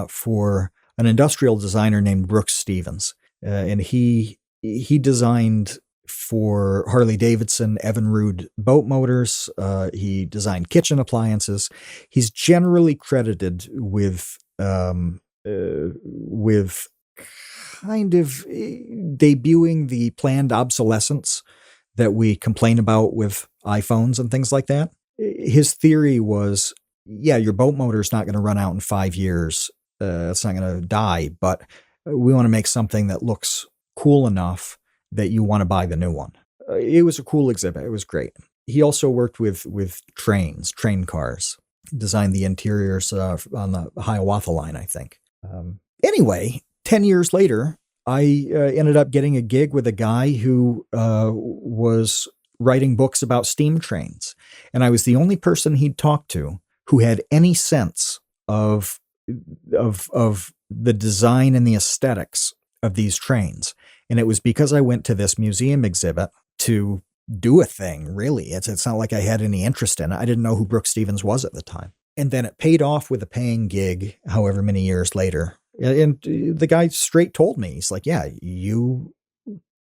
for an industrial designer named Brooks Stevens. And he designed for Harley-Davidson, Evinrude boat motors. He designed kitchen appliances. He's generally credited with kind of debuting the planned obsolescence that we complain about with iPhones and things like that. His theory was, yeah, your boat motor is not going to run out in 5 years. It's not going to die, but we want to make something that looks cool enough that you want to buy the new one. It was a cool exhibit. It was great. He also worked with train cars, designed the interiors on the Hiawatha line, I think. Anyway, 10 years later, I ended up getting a gig with a guy who was writing books about steam trains. And I was the only person he'd talked to who had any sense of the design and the aesthetics of these trains. And it was because I went to this museum exhibit to do a thing, really. It's not like I had any interest in it. I didn't know who Brooks Stevens was at the time. And then it paid off with a paying gig, however many years later. And the guy straight told me, he's like, yeah, you,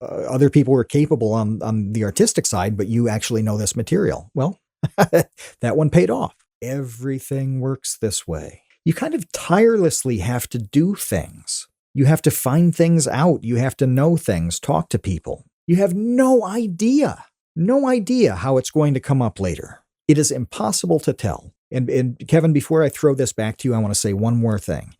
other people were capable on the artistic side, but you actually know this material. Well, that one paid off. Everything works this way. You kind of tirelessly have to do things. You have to find things out. You have to know things, talk to people. You have no idea how it's going to come up later. It is impossible to tell. And Kevin, before I throw this back to you, I want to say one more thing.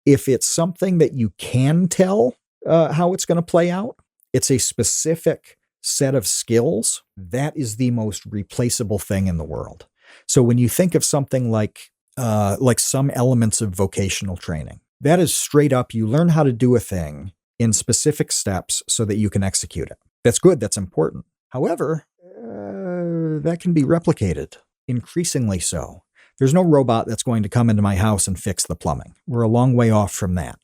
If it's something that you can tell how it's going to play out, it's a specific set of skills. That is the most replaceable thing in the world. So when you think of something like some elements of vocational training, that is straight up, you learn how to do a thing in specific steps so that you can execute it. That's good. That's important. However, that can be replicated, increasingly so. There's no robot that's going to come into my house and fix the plumbing. We're a long way off from that.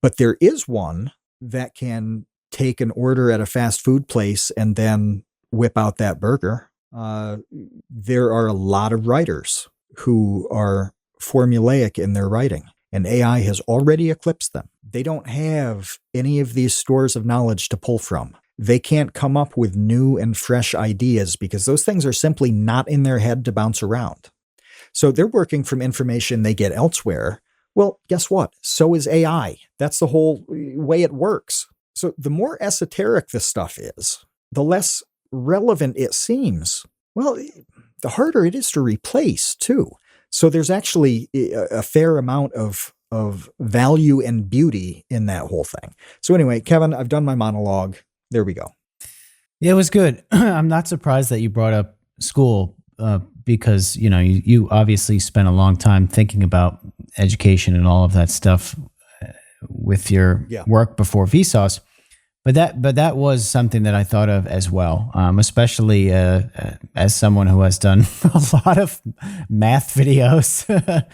But there is one that can take an order at a fast food place and then whip out that burger. There are a lot of writers who are formulaic in their writing, and AI has already eclipsed them. They don't have any of these stores of knowledge to pull from. They can't come up with new and fresh ideas because those things are simply not in their head to bounce around. So they're working from information they get elsewhere. Well, guess what? So is AI. That's the whole way it works. So the more esoteric this stuff is, the less relevant it seems. Well, the harder it is to replace, too. So there's actually a fair amount of value and beauty in that whole thing. So anyway, Kevin, I've done my monologue. There we go. Yeah, it was good. I'm not surprised that you brought up school because, you obviously spent a long time thinking about education and all of that stuff with your work before Vsauce. But that was something that I thought of as well, especially as someone who has done a lot of math videos that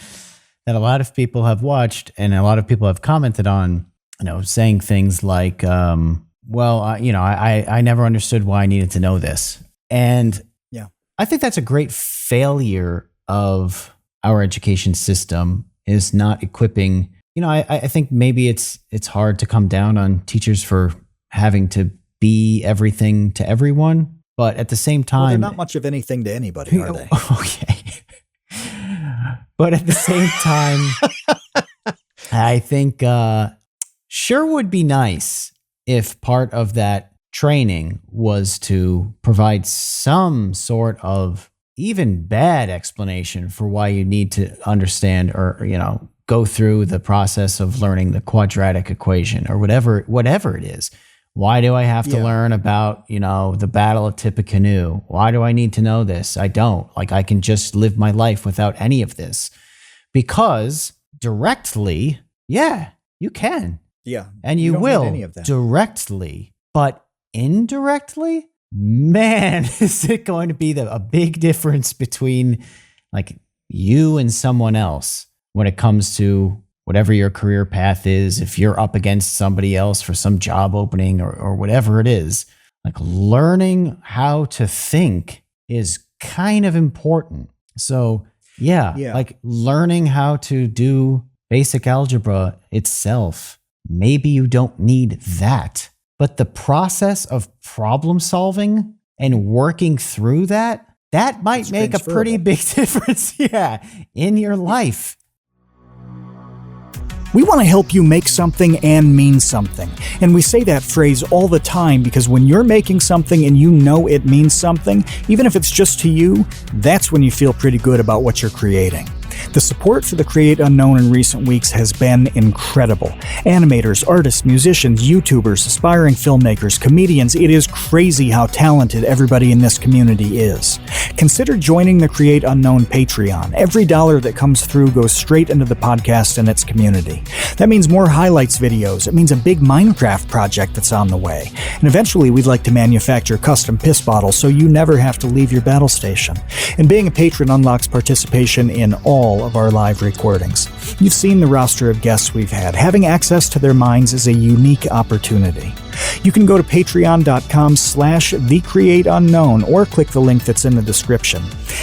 a lot of people have watched and a lot of people have commented on, saying things like, I never understood why I needed to know this. And I think that's a great failure of our education system, is not equipping. I think maybe it's hard to come down on teachers for having to be everything to everyone, but at the same time, they're not much of anything to anybody, are they? Okay. But at the same time, I think sure would be nice if part of that training was to provide some sort of even bad explanation for why you need to understand or, go through the process of learning the quadratic equation or whatever it is. Why do I have to learn about, the Battle of Tippecanoe? Why do I need to know this? I don't. I can just live my life without any of this. Because directly, yeah, you can. Yeah. And you don't will need any of that. directly, but indirectly, man, is it going to be a big difference between like you and someone else when it comes to whatever your career path is. If you're up against somebody else for some job opening or whatever it is, like learning how to think is kind of important. So yeah, like learning how to do basic algebra itself, maybe you don't need that, but the process of problem solving and working through that might make a pretty big difference, in your life. We want to help you make something and mean something. And we say that phrase all the time because when you're making something and you know it means something, even if it's just to you, that's when you feel pretty good about what you're creating. The support for the Create Unknown in recent weeks has been incredible. Animators, artists, musicians, YouTubers, aspiring filmmakers, comedians, it is crazy how talented everybody in this community is. Consider joining the Create Unknown Patreon. Every dollar that comes through goes straight into the podcast and its community. That means more highlights videos. It means a big Minecraft project that's on the way. And eventually we'd like to manufacture custom piss bottles so you never have to leave your battle station. And being a patron unlocks participation in all of our live recordings. You've seen the roster of guests we've had. Having access to their minds is a unique opportunity. You can go to patreon.com/thecreateunknown or click the link that's in the description.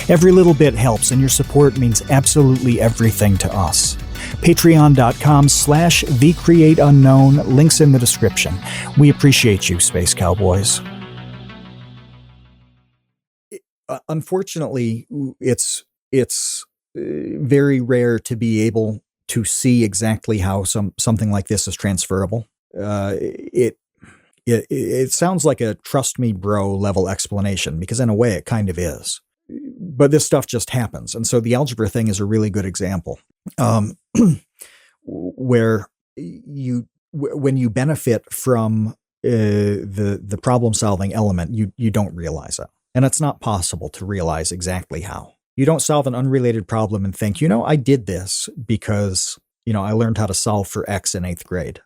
Every little bit helps, and your support means absolutely everything to us. Patreon.com/thecreateunknown, links in the description. We appreciate you, Space Cowboys. Unfortunately, it's very rare to be able to see exactly how something like this is transferable. It sounds like a trust me bro level explanation, because in a way it kind of is. But this stuff just happens. And so the algebra thing is a really good example where when you benefit from the problem solving element, you don't realize it. And it's not possible to realize exactly how. You don't solve an unrelated problem and think, I did this because, I learned how to solve for X in 8th grade.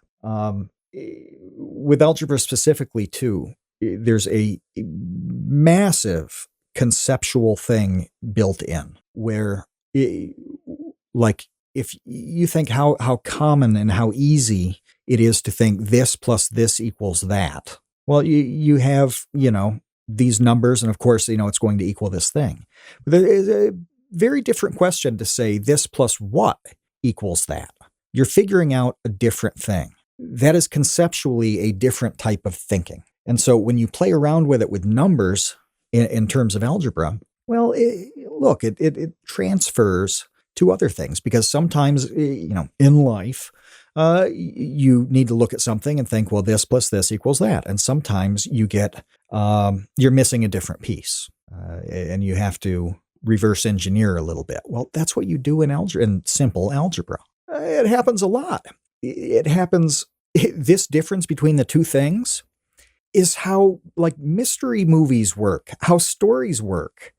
With algebra specifically, too, there's a massive conceptual thing built in where, like, if you think how common and how easy it is to think this plus this equals that, well, you have, these numbers, and of course, it's going to equal this thing. But there is a very different question to say this plus what equals that. You're figuring out a different thing. That is conceptually a different type of thinking. And so when you play around with it with numbers in terms of algebra, well, it transfers to other things, because sometimes, in life, you need to look at something and think, well, this plus this equals that. And sometimes you get, you're missing a different piece, and you have to reverse engineer a little bit. Well, that's what you do in simple algebra. It happens a lot. It happens. This difference between the two things is how, like, mystery movies work, how stories work,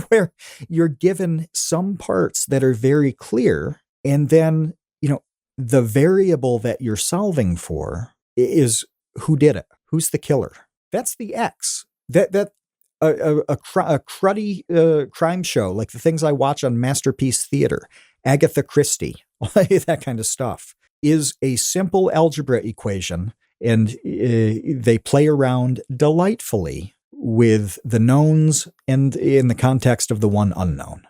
where you're given some parts that are very clear, and then, the variable that you're solving for is who did it, who's the killer. That's the X. That a cruddy crime show, like the things I watch on Masterpiece Theater, Agatha Christie, that kind of stuff, is a simple algebra equation, and they play around delightfully with the knowns and in the context of the one unknown.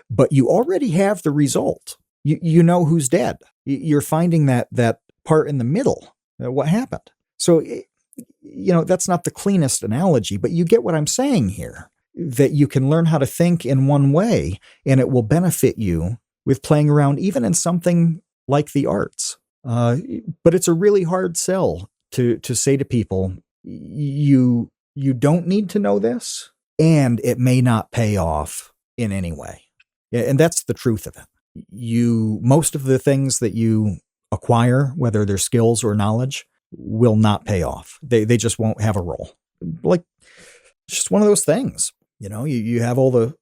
But you already have the result. You know who's dead. You're finding that part in the middle, what happened. So, that's not the cleanest analogy, but you get what I'm saying here, that you can learn how to think in one way, and it will benefit you with playing around even in something like the arts. But it's a really hard sell to say to people, you don't need to know this, and it may not pay off in any way. Yeah, and that's the truth of it. Most of the things that you acquire, whether they're skills or knowledge, will not pay off. They just won't have a role. Like, it's just one of those things. You have all the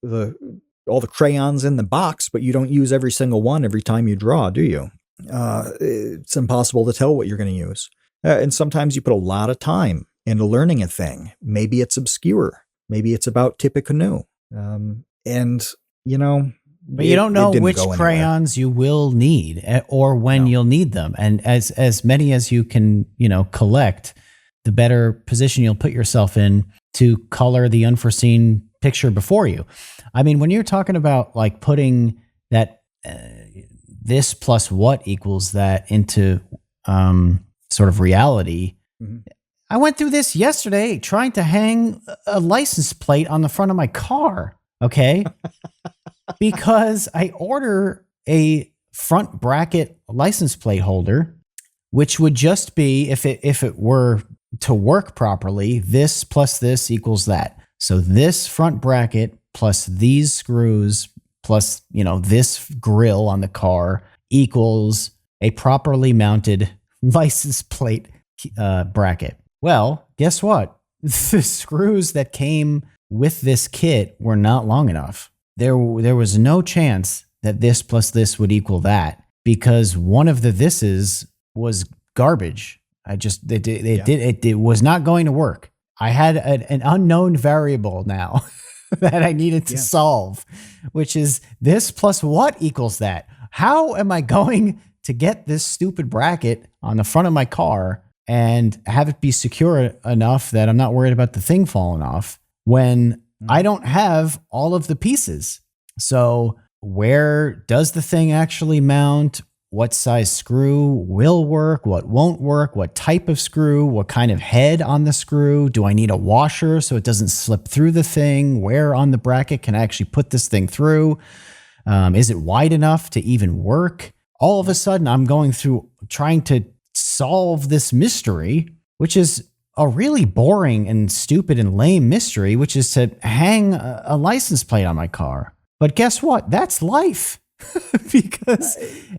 all the crayons in the box, but you don't use every single one every time you draw, do you? It's impossible to tell what you're going to use. And sometimes you put a lot of time into learning a thing. Maybe it's obscure. Maybe it's about Tippecanoe. But you don't know which crayons you will need or when you'll need them. And as many as you can, collect, the better position you'll put yourself in to color the unforeseen picture before you. I mean, when you're talking about like putting that this plus what equals that into sort of reality, I went through this yesterday trying to hang a license plate on the front of my car. Okay. Because I order a front bracket license plate holder, which would just be, if it were to work properly, this plus this equals that. So this front bracket plus these screws plus, this grill on the car equals a properly mounted license plate bracket. Well, guess what? The screws that came with this kit were not long enough. There was no chance that this plus this would equal that because one of the thises was garbage. It was not going to work. I had an unknown variable now that I needed to solve, which is this plus what equals that. How am I going to get this stupid bracket on the front of my car and have it be secure enough that I'm not worried about the thing falling off when I don't have all of the pieces? So where does the thing actually mount? What size screw will work? What won't work? What type of screw? What kind of head on the screw? Do I need a washer so it doesn't slip through the thing? Where on the bracket can I actually put this thing through? Is it wide enough to even work? All of a sudden, I'm going through trying to solve this mystery, which is a really boring and stupid and lame mystery, which is to hang a license plate on my car. But guess what? That's life. Because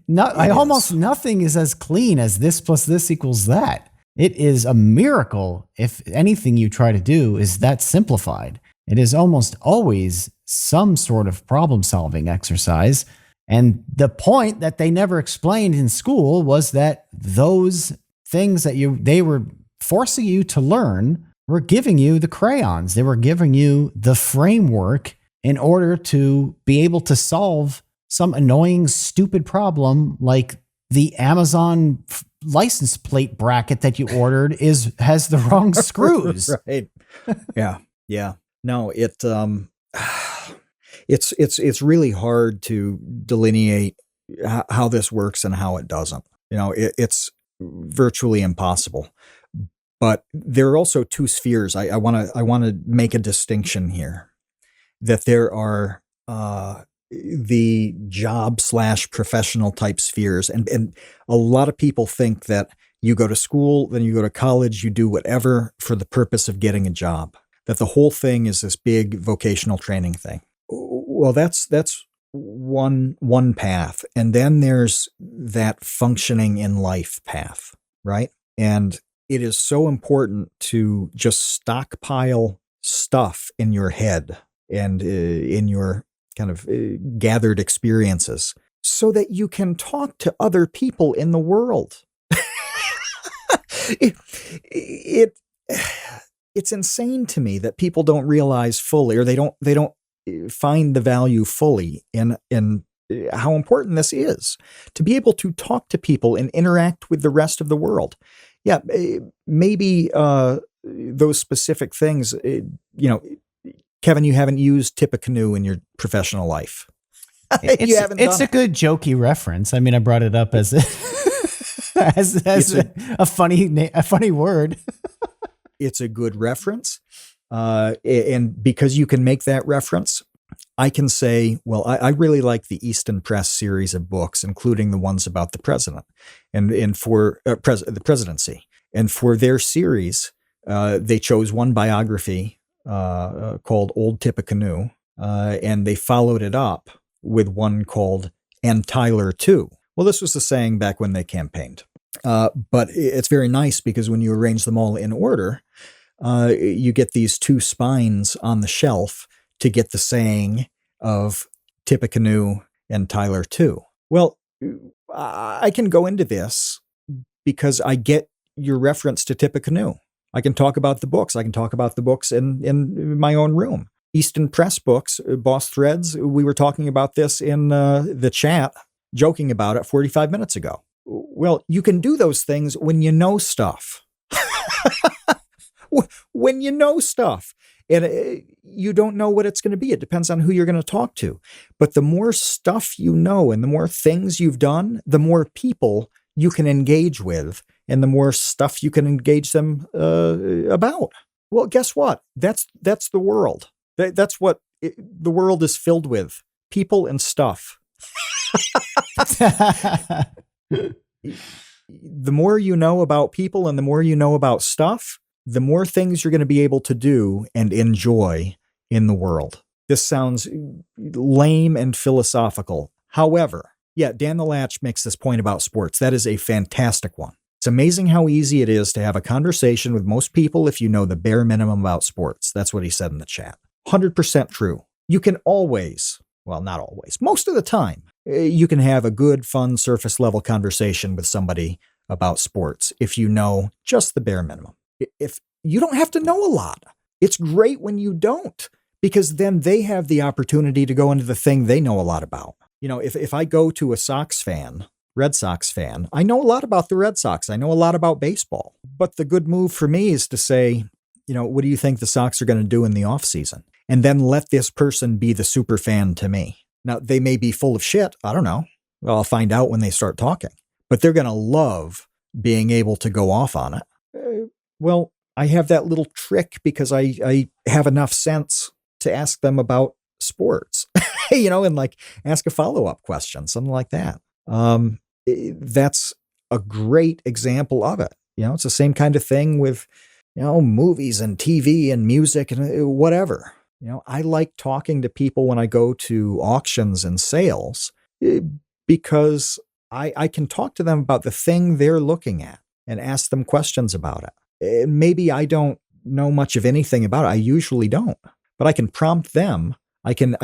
almost nothing is as clean as this plus this equals that. It is a miracle if anything you try to do is that simplified. It is almost always some sort of problem-solving exercise. And the point that they never explained in school was that those things that they were forcing you to learn were giving you the crayons. They were giving you the framework in order to be able to solve some annoying, stupid problem like the Amazon license plate bracket that you ordered has the wrong screws. Right. Yeah. No, it's really hard to delineate how this works and how it doesn't. It's virtually impossible. But there are also two spheres. I want to make a distinction here, that there are the job/professional type spheres, and a lot of people think that you go to school, then you go to college, you do whatever for the purpose of getting a job. That the whole thing is this big vocational training thing. Well, that's one path, and then there's that functioning in life path, right? And it is so important to just stockpile stuff in your head and in your kind of gathered experiences so that you can talk to other people in the world. It's insane to me that people don't realize fully, or they don't find the value fully in how important this is to be able to talk to people and interact with the rest of the world. Yeah, maybe those specific things, Kevin, you haven't used Tippecanoe in your professional life. It's a good jokey reference. I mean, I brought it up as a funny word. It's a good reference. And because you can make that reference, I can say, well, I really like the Easton Press series of books, including the ones about the president and for the presidency. And for their series, they chose one biography called Old Tippecanoe, and they followed it up with one called And Tyler Too. Well, this was the saying back when they campaigned. But it's very nice because when you arrange them all in order, you get these two spines on the shelf to get the saying of Tippecanoe and Tyler too. Well, I can go into this because I get your reference to Tippecanoe. I can talk about the books. I can talk about the books in my own room. Easton Press books, Boss Threads. We were talking about this in the chat, joking about it 45 minutes ago. Well, you can do those things when you know stuff. When you know stuff. And you don't know what it's going to be. It depends on who you're going to talk to. But the more stuff you know and the more things you've done, the more people you can engage with and the more stuff you can engage them about. Well, guess what? That's the world. That's what the world is filled with. People and stuff. The more you know about people and the more you know about stuff, the more things you're going to be able to do and enjoy in the world. This sounds lame and philosophical. However, yeah, Dan the Latch makes this point about sports. That is a fantastic one. It's amazing how easy it is to have a conversation with most people if you know the bare minimum about sports. That's what he said in the chat. 100% true. You can always, well, not always, most of the time, you can have a good, fun, surface level conversation with somebody about sports if you know just the bare minimum. If you don't have to know a lot, it's great when you don't, because then they have the opportunity to go into the thing they know a lot about. You know, if I go to a Sox fan, Red Sox fan, I know a lot about the Red Sox. I know a lot about baseball. But the good move for me is to say, you know, what do you think the Sox are going to do in the offseason? And then let this person be the super fan to me. Now, they may be full of shit. I don't know. Well, I'll find out when they start talking. But they're going to love being able to go off on it. Well, I have that little trick because I have enough sense to ask them about sports, you know, and like ask a follow-up question, something like that. That's a great example of it. You know, it's the same kind of thing with, you know, movies and TV and music and whatever. You know, I like talking to people when I go to auctions and sales because I can talk to them about the thing they're looking at and ask them questions about it. Maybe I don't know much of anything about it. I usually don't, but I can prompt them. I can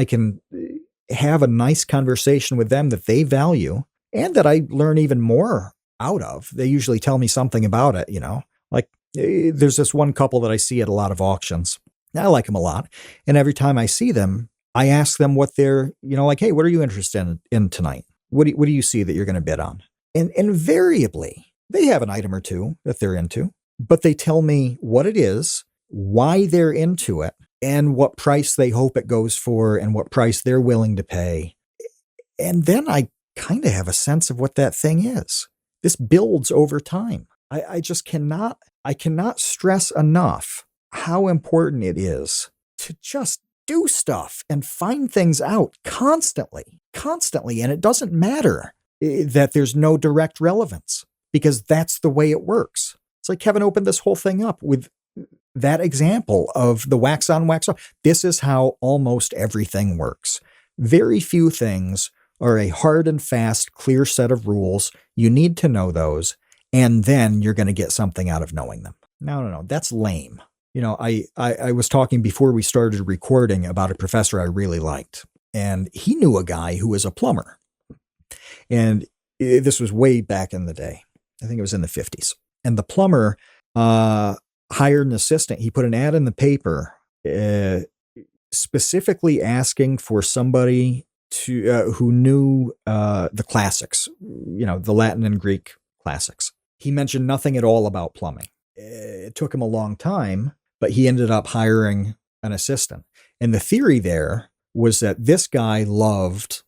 have a nice conversation with them that they value and that I learn even more out of. They usually tell me something about it, you know, like there's this one couple that I see at a lot of auctions. I like them a lot. And every time I see them, I ask them what they're, you know, like, hey, what are you interested in tonight? What do you see that you're going to bid on? And invariably, they have an item or two that they're into, but they tell me what it is, why they're into it, and what price they hope it goes for and what price they're willing to pay. And then I kind of have a sense of what that thing is. This builds over time. I just cannot stress enough how important it is to just do stuff and find things out constantly. And it doesn't matter that there's no direct relevance because that's the way it works. It's like Kevin opened this whole thing up with that example of the wax on, wax off. This is how almost everything works. Very few things are a hard and fast, clear set of rules. You need to know those, and then you're going to get something out of knowing them. No. That's lame. You know, I was talking before we started recording about a professor I really liked, and he knew a guy who was a plumber. And this was way back in the day. I think it was in the 50s. And the plumber hired an assistant. He put an ad in the paper specifically asking for somebody to who knew the classics, you know, the Latin and Greek classics. He mentioned nothing at all about plumbing. It took him a long time, but he ended up hiring an assistant. And the theory there was that this guy loved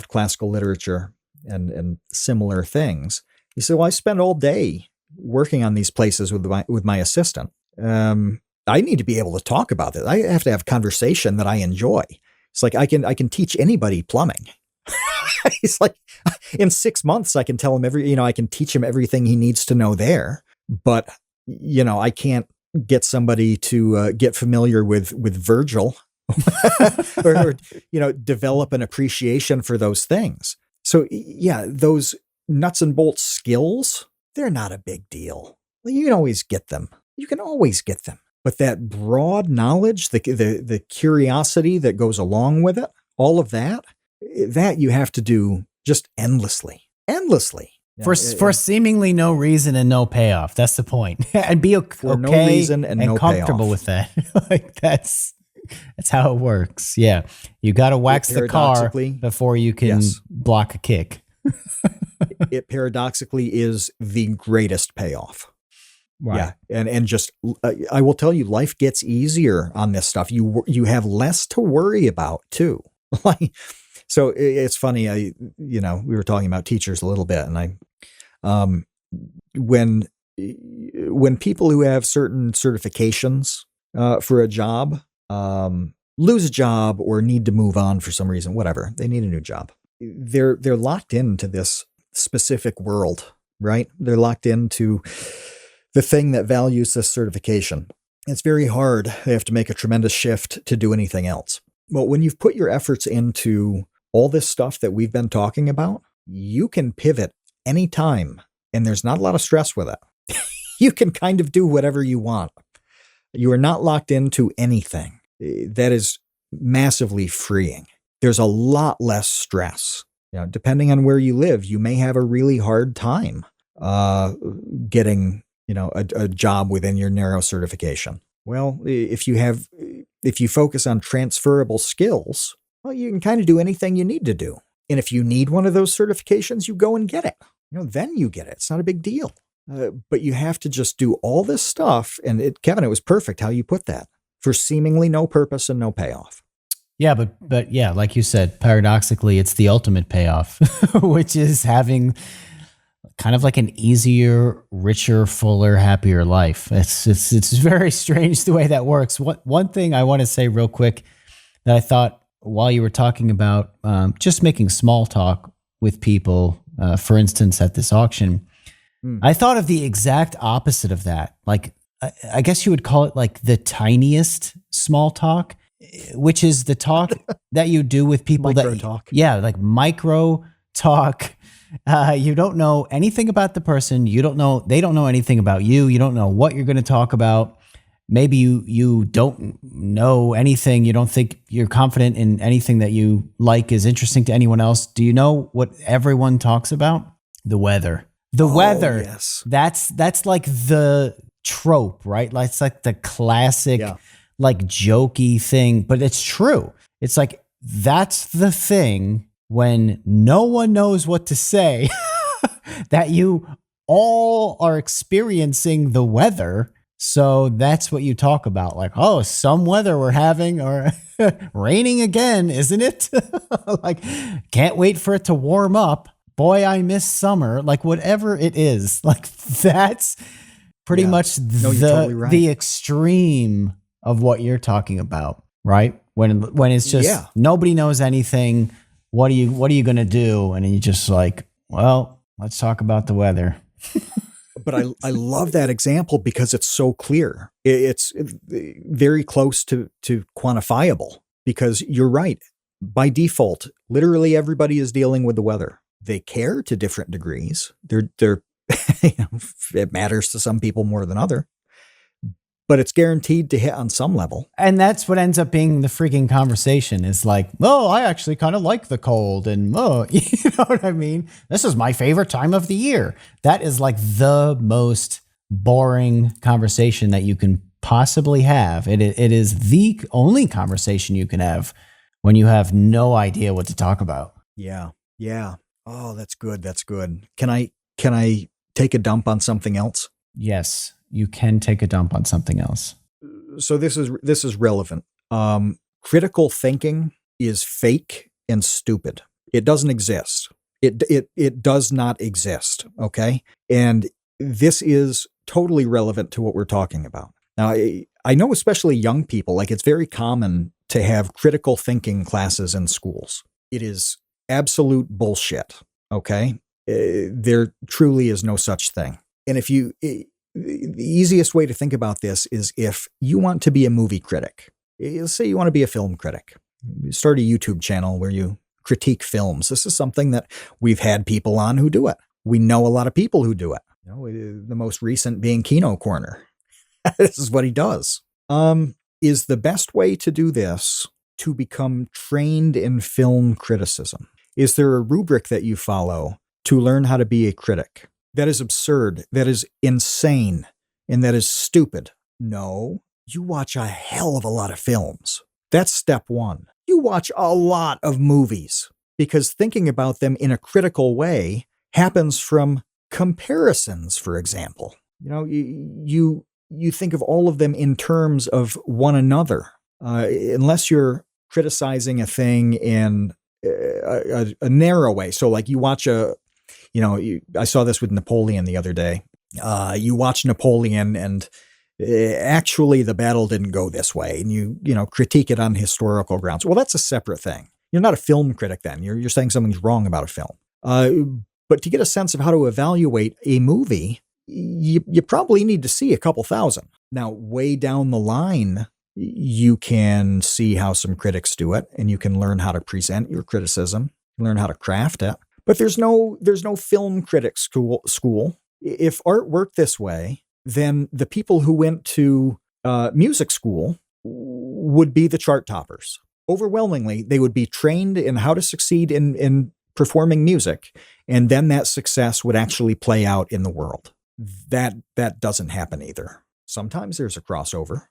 classical literature and similar things. He said, well, I spend all day working on these places with my assistant. I need to be able to talk about this. I have to have a conversation that I enjoy. It's like I can teach anybody plumbing. He's like, in 6 months, I can tell him I can teach him everything he needs to know there. But, you know, I can't get somebody to get familiar with Virgil or, you know, develop an appreciation for those things. So, yeah, those nuts and bolts skills, they're not a big deal. You can always get them. But that broad knowledge, the curiosity that goes along with it, all of that you have to do just endlessly. For seemingly no reason and no payoff. That's the point. And be For okay no reason and no comfortable payoff. with that. Like that's how it works. Yeah. You got to wax the car paradoxically- before you can Yes. block a kick. It paradoxically is the greatest payoff. Right. Yeah, and just I will tell you, life gets easier on this stuff. You have less to worry about too. Like, so it's funny. We were talking about teachers a little bit, and when people who have certain certifications for a job lose a job or need to move on for some reason, whatever, they need a new job. They're locked into this specific world, right? They're locked into the thing that values this certification. It's very hard. They have to make a tremendous shift to do anything else. Well, when you've put your efforts into all this stuff that we've been talking about, you can pivot anytime, and there's not a lot of stress with it. You can kind of do whatever you want. You are not locked into anything. That is massively freeing. There's a lot less stress. Depending on where you live, you may have a really hard time getting a job within your narrow certification. Well, if you focus on transferable skills, well, you can kind of do anything you need to do. And if you need one of those certifications, you go and get it. Then you get it. It's not a big deal. But you have to just do all this stuff. And Kevin, it was perfect how you put that, for seemingly no purpose and no payoff. Yeah, but yeah, like you said, paradoxically, it's the ultimate payoff, which is having kind of like an easier, richer, fuller, happier life. It's very strange the way that works. One thing I want to say real quick that I thought while you were talking about just making small talk with people, for instance, at this auction, I thought of the exact opposite of that. Like, I guess you would call it like the tiniest small talk, which is the talk that you do with people Micro talk. Yeah, like micro talk. You don't know anything about the person. They don't know anything about you. You don't know what you're going to talk about. Maybe you don't know anything. You don't think you're confident in anything that you like is interesting to anyone else. Do you know what everyone talks about? The weather. The weather. Yes. That's like the trope, right? Like, it's like the classic, like jokey thing, but it's true. It's like, that's the thing when no one knows what to say, that you all are experiencing the weather. So that's what you talk about. Like, oh, some weather we're having, or raining again, isn't it? Like, can't wait for it to warm up. Boy, I miss summer. Like, whatever it is, like, that's pretty much you're totally right. the extreme of what you're talking about, right? When it's just nobody knows anything. What are you going to do? And then you just like, well, let's talk about the weather. But I love that example because it's so clear. It's very close to quantifiable, because you're right. By default, literally everybody is dealing with the weather. They care to different degrees. They're it matters to some people more than other, but it's guaranteed to hit on some level. And that's what ends up being the freaking conversation, is like, oh, I actually kind of like the cold. And, oh, you know what I mean? This is my favorite time of the year. That is like the most boring conversation that you can possibly have. It is the only conversation you can have when you have no idea what to talk about. Yeah. Yeah. Oh, that's good. That's good. Can I take a dump on something else? Yes, you can take a dump on something else. So this is relevant. Critical thinking is fake and stupid. It doesn't exist. It does not exist. Okay. And this is totally relevant to what we're talking about. Now, I know especially young people, like, it's very common to have critical thinking classes in schools. It is absolute bullshit. Okay. There truly is no such thing. And the easiest way to think about this is, if you want to be a movie critic, let's say you want to be a film critic, you start a YouTube channel where you critique films. This is something that we've had people on who do it. We know a lot of people who do it. The most recent being Kino Corner. This is what he does. Is the best way to do this to become trained in film criticism? Is there a rubric that you follow to learn how to be a critic? That is absurd. That is insane. And that is stupid. No, you watch a hell of a lot of films. That's step one. You watch a lot of movies because thinking about them in a critical way happens from comparisons, for example. You think of all of them in terms of one another. Unless you're criticizing a thing in a narrow way. So like you watch I saw this with Napoleon the other day. You watch Napoleon and actually the battle didn't go this way, and you critique it on historical grounds. Well, that's a separate thing. You're not a film critic then. You're saying something's wrong about a film. But to get a sense of how to evaluate a movie, you probably need to see a couple thousand. Now, way down the line, you can see how some critics do it, and you can learn how to present your criticism, learn how to craft it. But there's no film critic school. If art worked this way, then the people who went to music school would be the chart toppers. Overwhelmingly, they would be trained in how to succeed in performing music, and then that success would actually play out in the world. That doesn't happen either. Sometimes there's a crossover.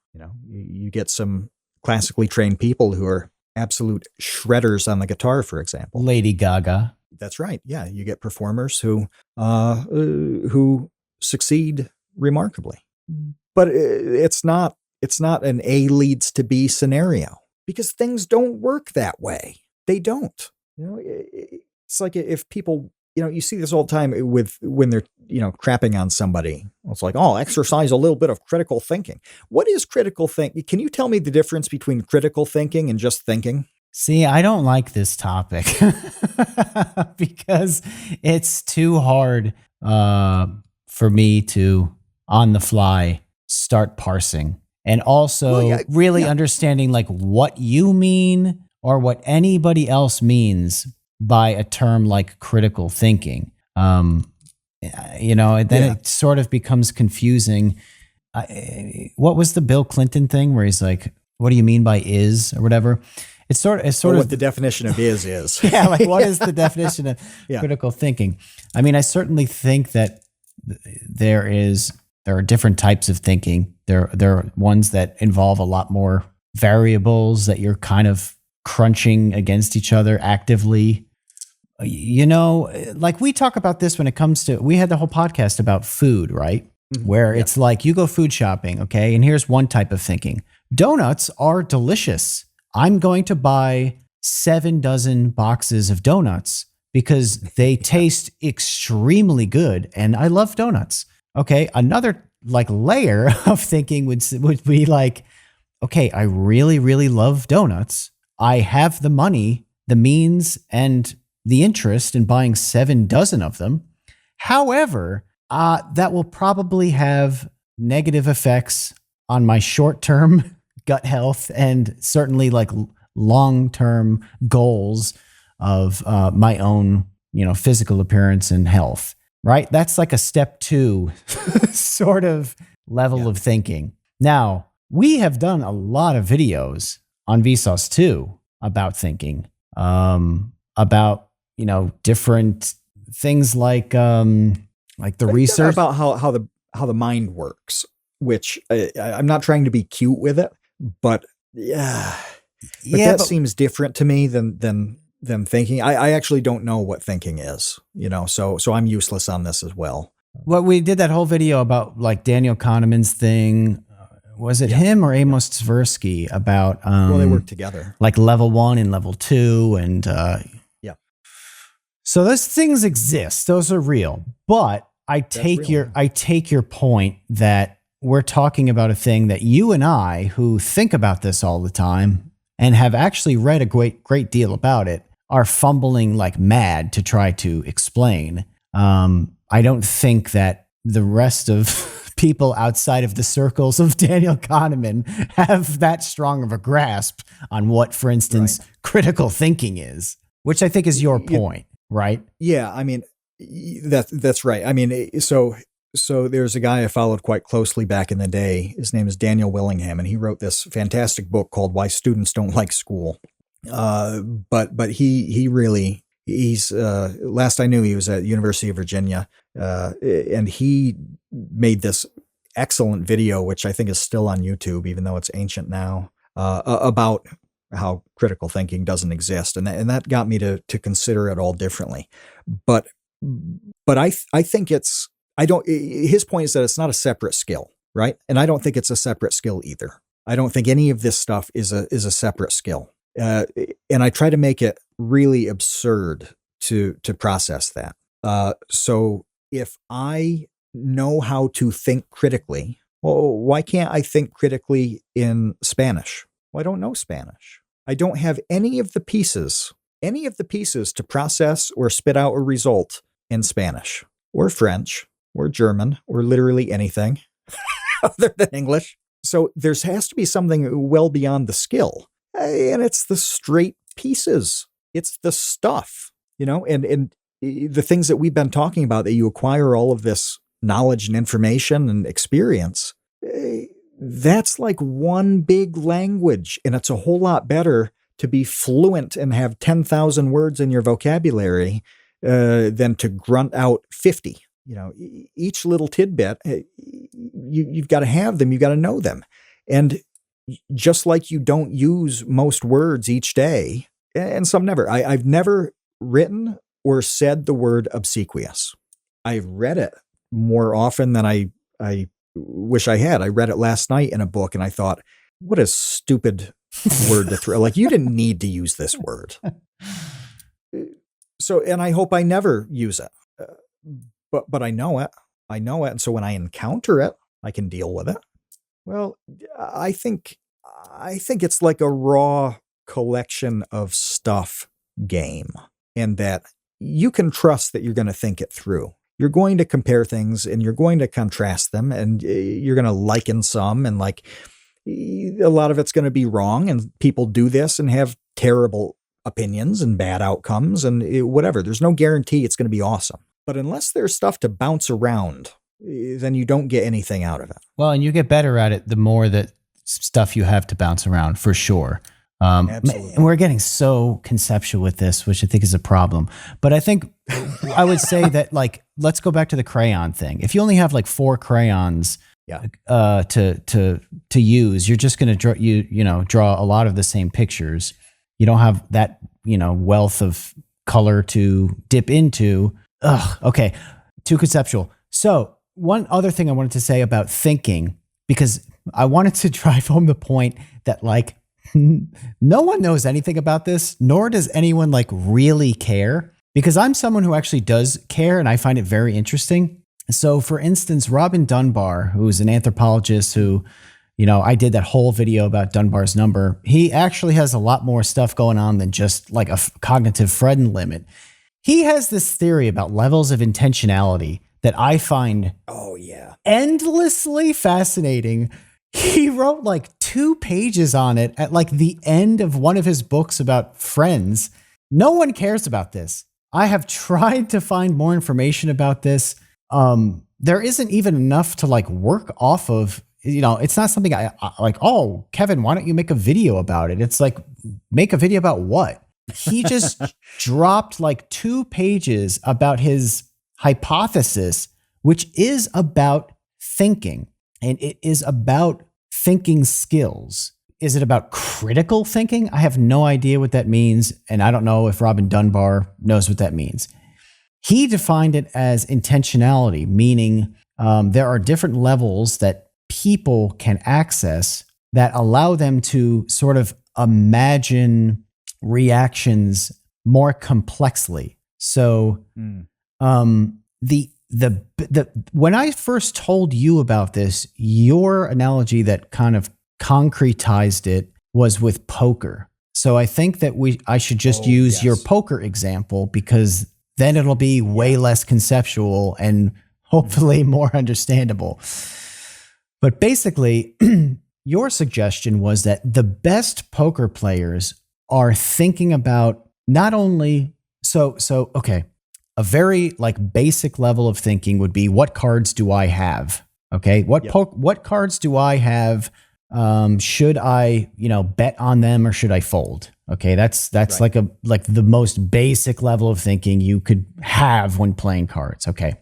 You get some classically trained people who are absolute shredders on the guitar, for example. Lady Gaga. That's right. Yeah, you get performers who succeed remarkably. But it's not an A leads to B scenario because things don't work that way. They don't. It's like if people, you see this all the time when they're, crapping on somebody. It's like, oh, exercise a little bit of critical thinking. What is critical thinking? Can you tell me the difference between critical thinking and just thinking? See, I don't like this topic because it's too hard for me to, on the fly, start parsing. And also really understanding like what you mean or what anybody else means by a term like critical thinking. It sort of becomes confusing. What was the Bill Clinton thing where he's like, what do you mean by is or whatever? It's sort of what the definition of is. Yeah, like what is the definition of critical thinking? I mean, I certainly think that there are different types of thinking. There are ones that involve a lot more variables that you're kind of crunching against each other actively. Like we talk about this when it comes to, we had the whole podcast about food, right? Mm-hmm. Where it's like you go food shopping, okay? And here's one type of thinking. Donuts are delicious. I'm going to buy 7 dozen boxes of donuts because they taste extremely good and I love donuts. Okay, another like layer of thinking would be like, okay, I really, really love donuts. I have the money, the means, and the interest in buying 7 dozen of them. However, that will probably have negative effects on my short-term gut health and certainly like long-term goals of my own, physical appearance and health, right? That's like a step 2 sort of level of thinking. Now, we have done a lot of videos on Vsauce 2 about thinking, about, different things like the research about how the mind works, which I'm not trying to be cute with it, but that seems different to me than thinking. I actually don't know what thinking is, so I'm useless on this as well. Well, we did that whole video about like Daniel Kahneman's thing. Was it him or Amos Tversky about, well, they work together, like level 1 and level 2. And, so those things exist. Those are real, but I take your point that we're talking about a thing that you and I, who think about this all the time and have actually read a great deal about it, are fumbling like mad to try to explain. I don't think that the rest of people outside of the circles of Daniel Kahneman have that strong of a grasp on what, for instance, critical thinking is, which I think is your point, right? Yeah, I mean, that's right. I mean, so So there's a guy I followed quite closely back in the day. His name is Daniel Willingham, and he wrote this fantastic book called Why Students Don't Like School. But he really, he's last I knew he was at University of Virginia, and he made this excellent video, which I think is still on YouTube, even though it's ancient now, about how critical thinking doesn't exist, and that got me to consider it all differently. But I think it's, I don't. His point is that it's not a separate skill, right? And I don't think it's a separate skill either. I don't think any of this stuff is a separate skill. And I try to make it really absurd to process that. So if I know how to think critically, well, why can't I think critically in Spanish? Well, I don't know Spanish. I don't have any of the pieces to process or spit out a result in Spanish or French or German or literally anything other than English. So there has to be something well beyond the skill. And it's the straight pieces. It's the stuff, and the things that we've been talking about, that you acquire all of this knowledge and information and experience. That's like one big language. And it's a whole lot better to be fluent and have 10,000 words in your vocabulary than to grunt out 50. Each little tidbit, you've got to have them. You've got to know them. And just like you don't use most words each day, and some never. I've never written or said the word obsequious. I've read it more often than I wish I had. I read it last night in a book, and I thought, what a stupid word to throw. Like, you didn't need to use this word. So, and I hope I never use it. But I know it. And so when I encounter it, I can deal with it. Well, I think it's like a raw collection of stuff game, and that you can trust that you're going to think it through. You're going to compare things, and you're going to contrast them, and you're going to liken some, and like a lot of it's going to be wrong, and people do this and have terrible opinions and bad outcomes and whatever. There's no guarantee it's going to be awesome. But unless there's stuff to bounce around, then you don't get anything out of it. Well, and you get better at it the more that stuff you have to bounce around, for sure. Absolutely. And we're getting so conceptual with this, which I think is a problem. But I think I would say that, like, let's go back to the crayon thing. If you only have like 4 crayons to use, you're just going to draw a lot of the same pictures. You don't have that, wealth of color to dip into. Okay. Too conceptual. So one other thing I wanted to say about thinking, because I wanted to drive home the point that, like, no one knows anything about this, nor does anyone like really care, because I'm someone who actually does care, and I find it very interesting. So for instance, Robin Dunbar, who's an anthropologist who, I did that whole video about Dunbar's number. He actually has a lot more stuff going on than just like a cognitive Fredden limit. He has this theory about levels of intentionality that I find endlessly fascinating. He wrote like 2 pages on it at like the end of one of his books about friends. No one cares about this. I have tried to find more information about this. There isn't even enough to like work off of. It's not something I like, oh, Kevin, why don't you make a video about it? It's like, make a video about what? He just dropped like 2 pages about his hypothesis, which is about thinking, and it is about thinking skills. Is it about critical thinking? I have no idea what that means, and I don't know if Robin Dunbar knows what that means. He defined it as intentionality, meaning there are different levels that people can access that allow them to sort of imagine reactions more complexly. So when I first told you about this, your analogy that kind of concretized it was with poker. So I think that I should just use your poker example, because then it'll be way less conceptual and hopefully more understandable. But basically, your suggestion was that the best poker players are thinking about not only okay. a very like basic level of thinking would be, what cards do I have? Okay. What cards do I have? Should I, bet on them or should I fold? Okay. That's right. like the most basic level of thinking you could have when playing cards. Okay.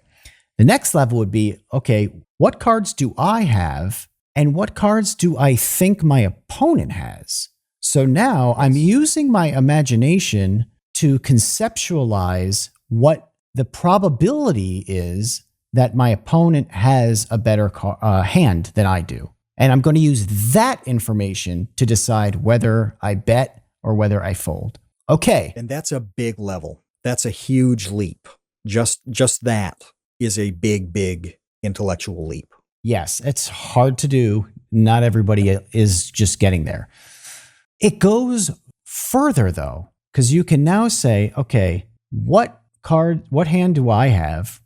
The next level would be, okay, what cards do I have and what cards do I think my opponent has? So now I'm using my imagination to conceptualize what the probability is that my opponent has a better hand than I do. And I'm going to use that information to decide whether I bet or whether I fold. Okay. And that's a big level. That's a huge leap. Just that is a big intellectual leap. Yes, it's hard to do. Not everybody is just getting there. It goes further though, because you can now say, okay, what hand do I have?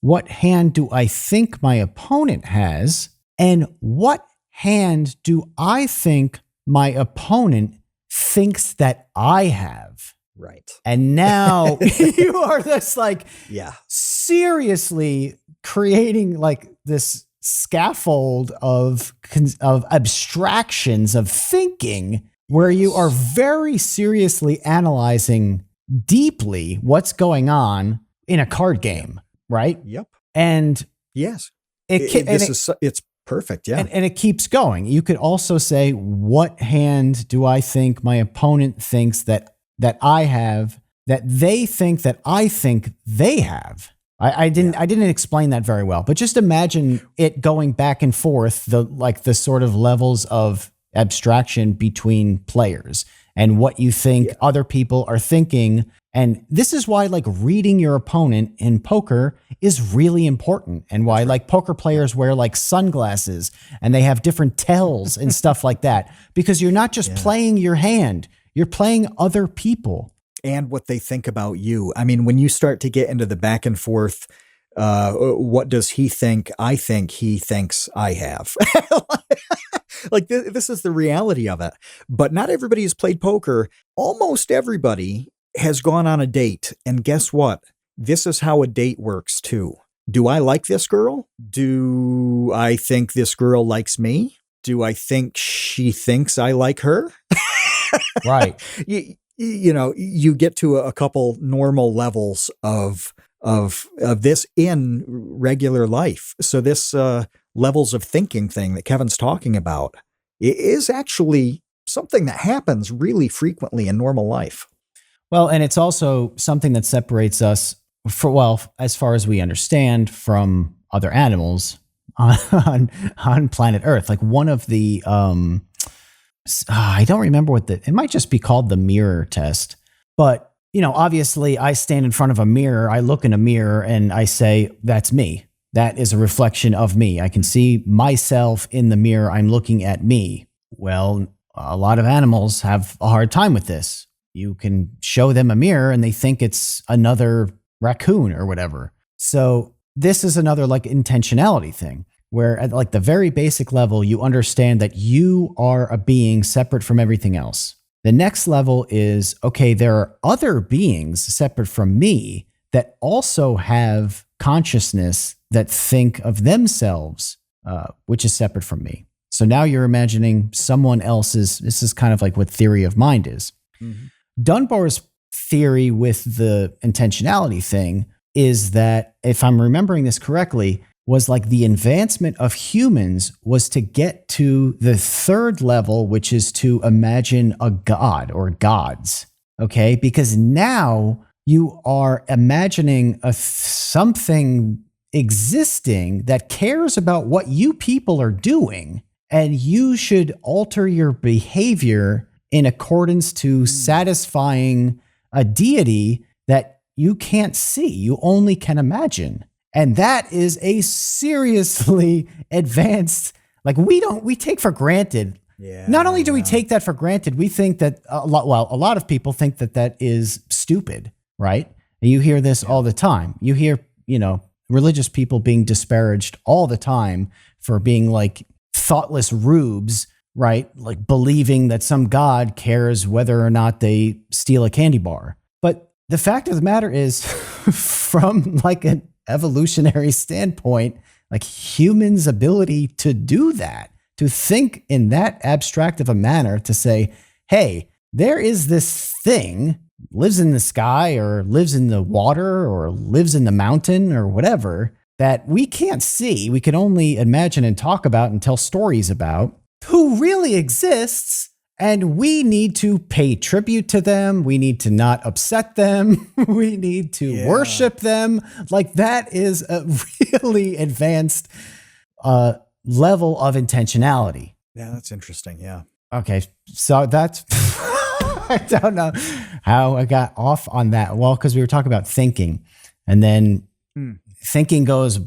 What hand do I think my opponent has? And what hand do I think my opponent thinks that I have? Right. And now you are just like, seriously creating like this scaffold of abstractions of thinking where you are very seriously analyzing deeply what's going on in a card game, right? Yep. And yes, it's perfect. Yeah. And it keeps going. You could also say, what hand do I think my opponent thinks that I have, that they think that I think they have? I didn't explain that very well, but just imagine it going back and forth, the sort of levels of abstraction between players and what you think other people are thinking. And this is why like reading your opponent in poker is really important, and why like poker players wear like sunglasses and they have different tells and stuff like that, because you're not just playing your hand, you're playing other people. And what they think about you. I mean, when you start to get into the back and forth, what does he think I think he thinks I have? Like this is the reality of it. But not everybody has played poker. Almost everybody has gone on a date. And guess what? This is how a date works too. Do I like this girl? Do I think this girl likes me? Do I think she thinks I like her? Right. You get to a couple normal levels of this in regular life. So this levels of thinking thing that Kevin's talking about is actually something that happens really frequently in normal life. Well, and it's also something that separates us as far as we understand, from other animals on planet Earth. Like one of the I don't remember it might just be called the mirror test. But, obviously I stand in front of a mirror, I look in a mirror and I say, that's me. That is a reflection of me. I can see myself in the mirror. I'm looking at me. Well, a lot of animals have a hard time with this. You can show them a mirror and they think it's another raccoon or whatever. So this is another like intentionality thing, where at like the very basic level, you understand that you are a being separate from everything else. The next level is, okay, there are other beings separate from me that also have consciousness that think of themselves, which is separate from me. So now you're imagining someone else's, this is kind of like what theory of mind is. Mm-hmm. Dunbar's theory with the intentionality thing is that, if I'm remembering this correctly, was like the advancement of humans was to get to the third level, which is to imagine a god or gods. Okay. Because now you are imagining something existing that cares about what you people are doing, and you should alter your behavior in accordance to satisfying a deity that you can't see, you only can imagine. And that is a seriously advanced, like we take for granted. Yeah, not only do we take that for granted, we think that a lot of people think that is stupid, right? And you hear this all the time. You hear, religious people being disparaged all the time for being like thoughtless rubes, right? Like believing that some god cares whether or not they steal a candy bar. But the fact of the matter is, from like an evolutionary standpoint, like humans' ability to do that, to think in that abstract of a manner, to say, hey, there is this thing, lives in the sky or lives in the water or lives in the mountain or whatever, that we can't see, we can only imagine and talk about and tell stories about, who really exists. And we need to pay tribute to them. We need to not upset them. We need to worship them. Like, that is a really advanced level of intentionality. Yeah, that's interesting. Yeah. Okay. So that's, I don't know how I got off on that. Well, because we were talking about thinking, and then thinking goes,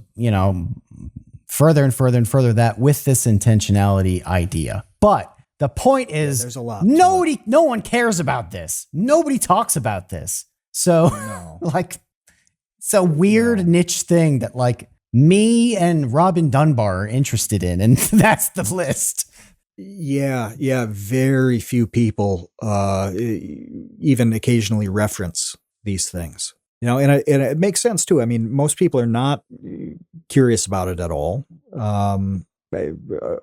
further and further and further that with this intentionality idea. But the point is, there's a lot. No one cares about this. Nobody talks about this. So like, it's a weird niche thing that like me and Robin Dunbar are interested in. And that's the list. Yeah. Very few people even occasionally reference these things, and it makes sense too. I mean, most people are not curious about it at all.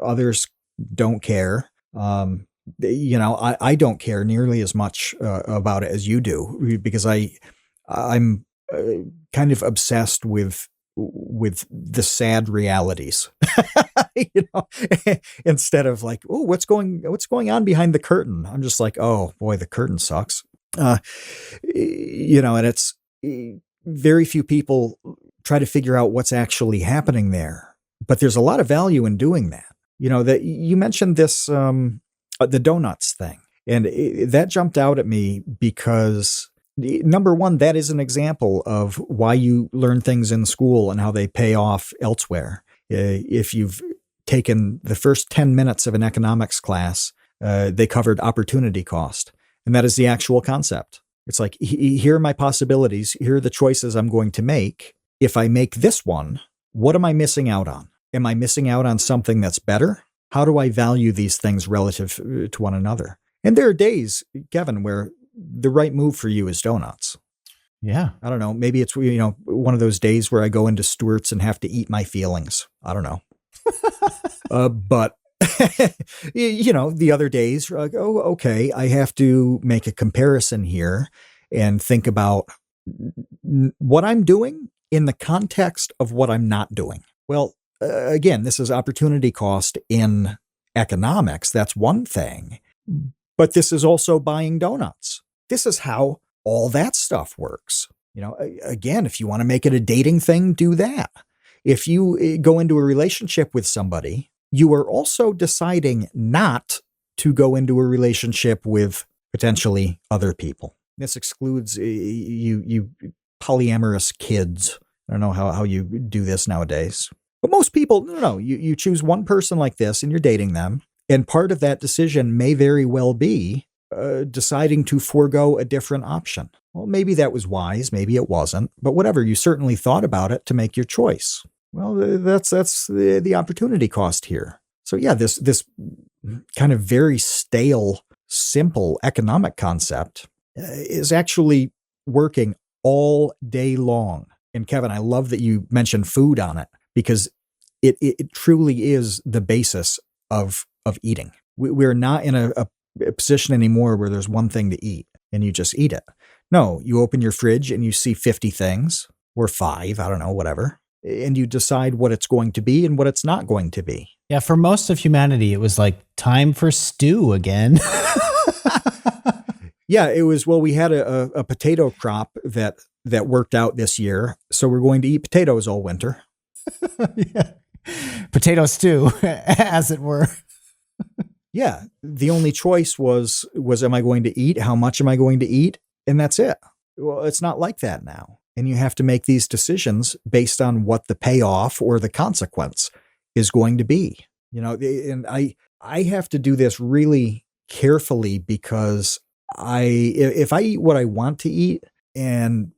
Others don't care. I don't care nearly as much about it as you do, because I'm kind of obsessed with the sad realities, instead of like, oh, what's going on behind the curtain? I'm just like, oh boy, the curtain sucks. And it's very few people try to figure out what's actually happening there, but there's a lot of value in doing that. That you mentioned this, the donuts thing, and that jumped out at me because, number one, that is an example of why you learn things in school and how they pay off elsewhere. If you've taken the first 10 minutes of an economics class, they covered opportunity cost, and that is the actual concept. It's like, here are my possibilities. Here are the choices I'm going to make. If I make this one, what am I missing out on? Am I missing out on something that's better? How do I value these things relative to one another? And there are days, Kevin, where the right move for you is donuts. Yeah. I don't know. Maybe it's, one of those days where I go into Stewart's and have to eat my feelings. I don't know. But, the other days, like, oh, okay, I have to make a comparison here and think about what I'm doing in the context of what I'm not doing. Well, again, this is opportunity cost in economics. That's one thing. But this is also buying donuts. This is how all that stuff works. Again, if you want to make it a dating thing, do that. If you go into a relationship with somebody, you are also deciding not to go into a relationship with potentially other people. This excludes you polyamorous kids. I don't know how you do this nowadays. But most people, no, you choose one person like this and you're dating them. And part of that decision may very well be deciding to forego a different option. Well, maybe that was wise, maybe it wasn't, but whatever, you certainly thought about it to make your choice. Well, that's the opportunity cost here. So yeah, this kind of very stale, simple economic concept is actually working all day long. And Kevin, I love that you mentioned food on it, because it truly is the basis of eating. We're not in a position anymore where there's one thing to eat and you just eat it. No, you open your fridge and you see 50 things, or 5, I don't know, whatever. And you decide what it's going to be and what it's not going to be. Yeah, for most of humanity, it was like time for stew again. Yeah, it was, well, we had a potato crop that worked out this year, so we're going to eat potatoes all winter. Yeah. Potato stew, as it were. Yeah, the only choice was am I going to eat? How much am I going to eat? And that's it. Well, it's not like that now. And you have to make these decisions based on what the payoff or the consequence is going to be. And I have to do this really carefully, because if I eat what I want to eat, and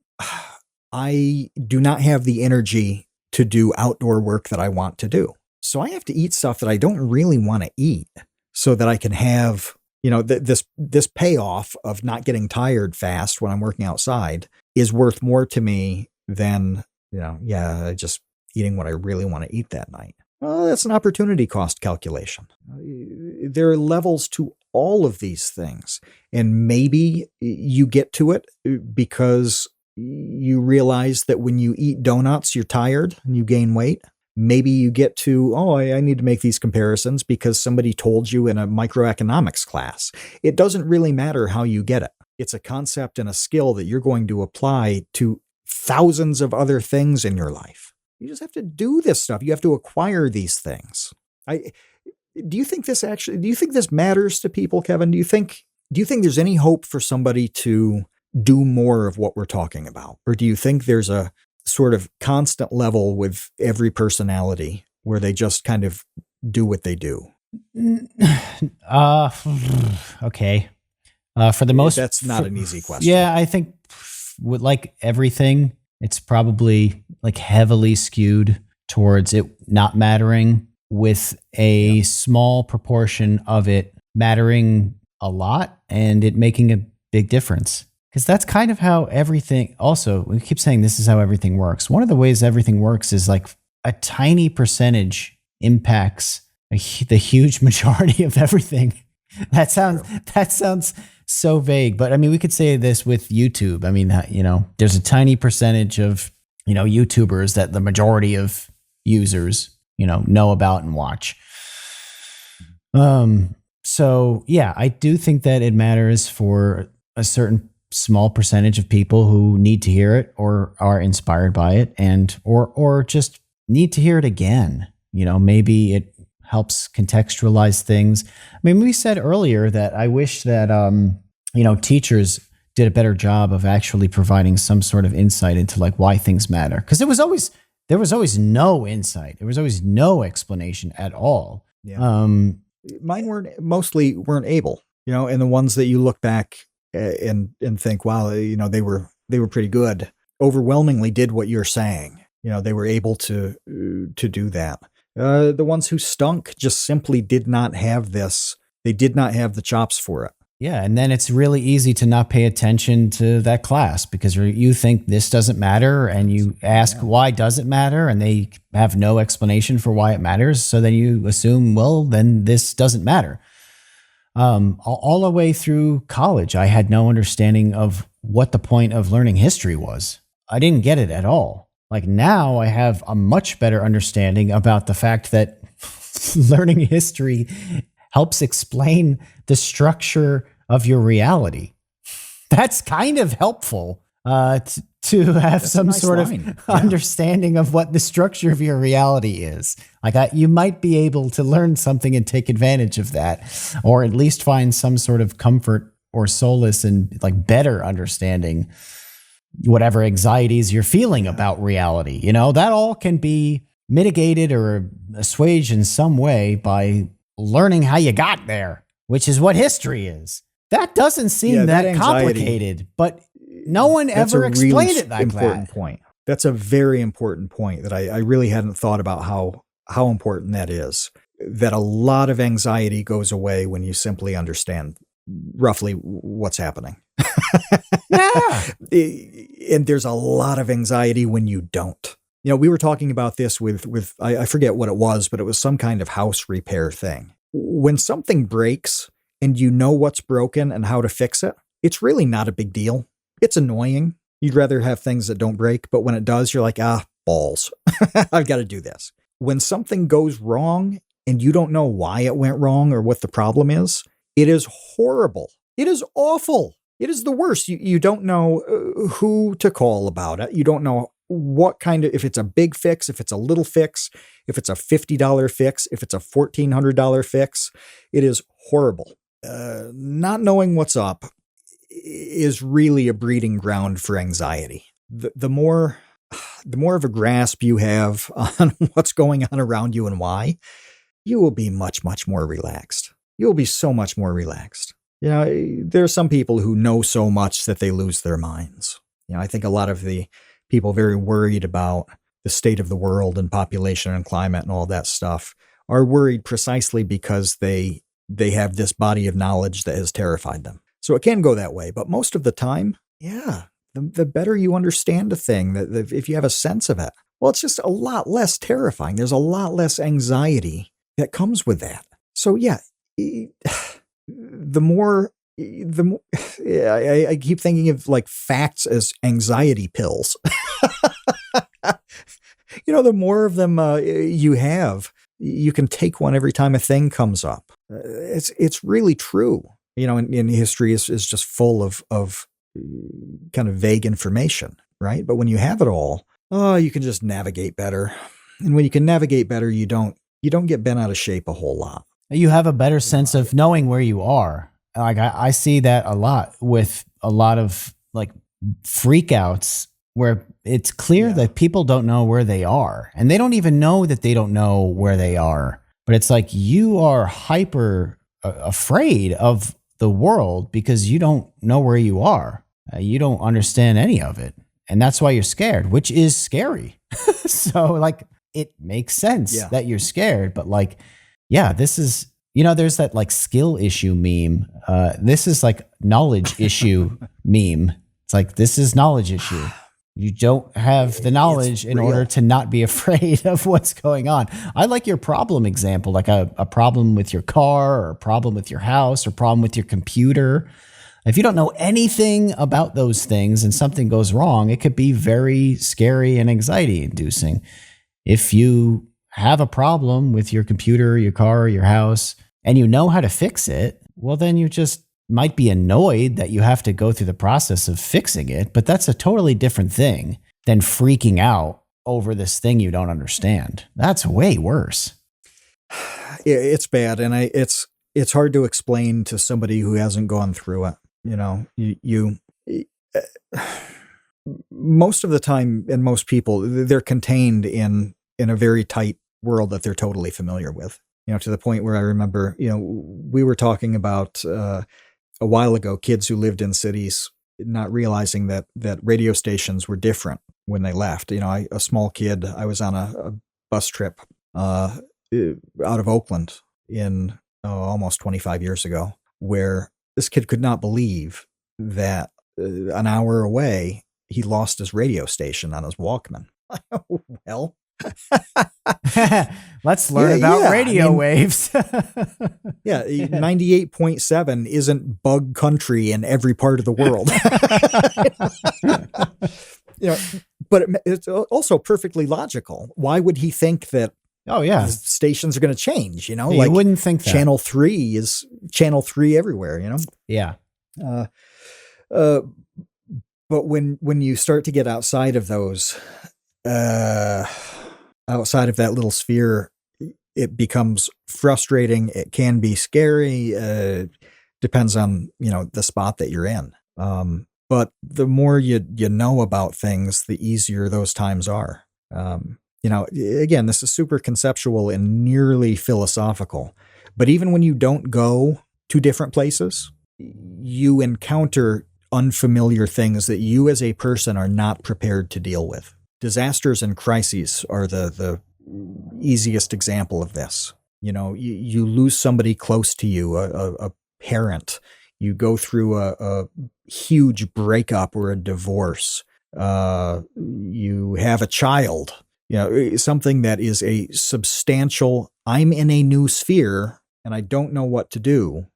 I do not have the energy to do outdoor work that I want to do. So I have to eat stuff that I don't really want to eat so that I can have this payoff of not getting tired fast when I'm working outside is worth more to me than, just eating what I really want to eat that night. Well, that's an opportunity cost calculation. There are levels to all of these things. And maybe you get to it because you realize that when you eat donuts, you're tired and you gain weight. Maybe you get to, I need to make these comparisons because somebody told you in a microeconomics class. It doesn't really matter how you get it. It's a concept and a skill that you're going to apply to thousands of other things in your life. You just have to do this stuff. You have to acquire these things. Do you think this matters to people, Kevin? Do you think there's any hope for somebody to do more of what we're talking about? Or do you think there's a sort of constant level with every personality where they just kind of do what they do? Okay. For the most, that's not an easy question. Yeah, I think with like everything, it's probably like heavily skewed towards it not mattering, with a small proportion of it mattering a lot and it making a big difference. Because that's kind of how everything, also, we keep saying this is how everything works. One of the ways everything works is like a tiny percentage impacts the huge majority of everything. That sounds so vague, but I mean, we could say this with YouTube. I mean, there's a tiny percentage of, YouTubers that the majority of users, know about and watch. So yeah, I do think that it matters for a certain small percentage of people who need to hear it or are inspired by it or just need to hear it again. Maybe it helps contextualize things. I mean, we said earlier that I wish that, teachers did a better job of actually providing some sort of insight into like why things matter. Because there was always no insight. There was always no explanation at all. Yeah. Mine weren't able, and the ones that you look back and think, wow, they were pretty good, overwhelmingly did what you're saying. They were able to do that. The ones who stunk just simply did not have this. They did not have the chops for it. Yeah, and then it's really easy to not pay attention to that class because you think this doesn't matter, and you ask why does it matter, and they have no explanation for why it matters. So then you assume, well, then this doesn't matter. All the way through college, I had no understanding of what the point of learning history was. I didn't get it at all. Like now I have a much better understanding about the fact that learning history helps explain the structure of your reality. That's kind of helpful to have some sort of understanding of what the structure of your reality is. Like you might be able to learn something and take advantage of that, or at least find some sort of comfort or solace in like better understanding whatever anxieties you're feeling about reality. That all can be mitigated or assuaged in some way by learning how you got there, which is what history is. That doesn't seem that complicated, but no one ever explained it like that. Point. That's a very important point that I really hadn't thought about how important that is. That a lot of anxiety goes away when you simply understand roughly what's happening. Yeah. And there's a lot of anxiety when you don't. We were talking about this with I forget what it was, but it was some kind of house repair thing. When something breaks and you know what's broken and how to fix it, it's really not a big deal. It's annoying. You'd rather have things that don't break, but when it does, you're like, balls. I've got to do this. When something goes wrong and you don't know why it went wrong or what the problem is, it is horrible. It is awful. It is the worst. You don't know who to call about it. You don't know what kind of, if it's a big fix, if it's a little fix, if it's a $50 fix, if it's a $1,400 fix. It is horrible. Not knowing what's up is really a breeding ground for anxiety. The more of a grasp you have on what's going on around you and why, you will be much, much more relaxed. You'll be so much more relaxed. There are some people who know so much that they lose their minds. I think a lot of the people very worried about the state of the world and population and climate and all that stuff are worried precisely because they they have this body of knowledge that has terrified them. So it can go that way. But most of the time, yeah, the better you understand a thing, if you have a sense of it, well, it's just a lot less terrifying. There's a lot less anxiety that comes with that. So yeah, the more yeah, I keep thinking of like facts as anxiety pills. The more of them you have, you can take one every time a thing comes up. It's really true. In history is just full of kind of vague information, right? But when you have it all, you can just navigate better. And when you can navigate better, you don't get bent out of shape a whole lot. You have a better sense of knowing where you are. Like I see that a lot with a lot of like freakouts where it's clear that people don't know where they are, and they don't even know that they don't know where they are. But it's like you are hyper afraid of the world because you don't know where you are. You don't understand any of it. And that's why you're scared, which is scary. So like it makes sense that you're scared, but like, yeah, this is, there's that like skill issue meme. This is like knowledge issue meme. It's like, this is knowledge issue. You don't have the knowledge in order to not be afraid of what's going on. I like your problem example, like a problem with your car or a problem with your house or problem with your computer. If you don't know anything about those things and something goes wrong, it could be very scary and anxiety inducing. If you have a problem with your computer, your car, your house, and you know how to fix it, well, then you just might be annoyed that you have to go through the process of fixing it, but that's a totally different thing than freaking out over this thing you don't understand. That's way worse. It's bad, and it's hard to explain to somebody who hasn't gone through it. You most of the time, and most people, they're contained in a very tight world that they're totally familiar with. To the point where I remember, we were talking about a while ago, kids who lived in cities not realizing that radio stations were different when they left. A small kid, I was on a bus trip out of Oakland in almost 25 years ago, where this kid could not believe that an hour away, he lost his radio station on his Walkman. Well, let's learn about radio waves. 98.7 isn't bug country in every part of the world. But it's also perfectly logical. Why would he think that? Oh yeah, stations are going to change. You wouldn't think that. Channel 3 is channel 3 everywhere. Yeah. But when you start to get outside of those, outside of that little sphere, it becomes frustrating. It can be scary. Depends on, the spot that you're in. But the more you know about things, the easier those times are. Again, this is super conceptual and nearly philosophical. But even when you don't go to different places, you encounter unfamiliar things that you as a person are not prepared to deal with. Disasters and crises are the easiest example of this. You lose somebody close to you, a parent. You go through a huge breakup or a divorce. You have a child. Something that is a substantial, I'm in a new sphere and I don't know what to do.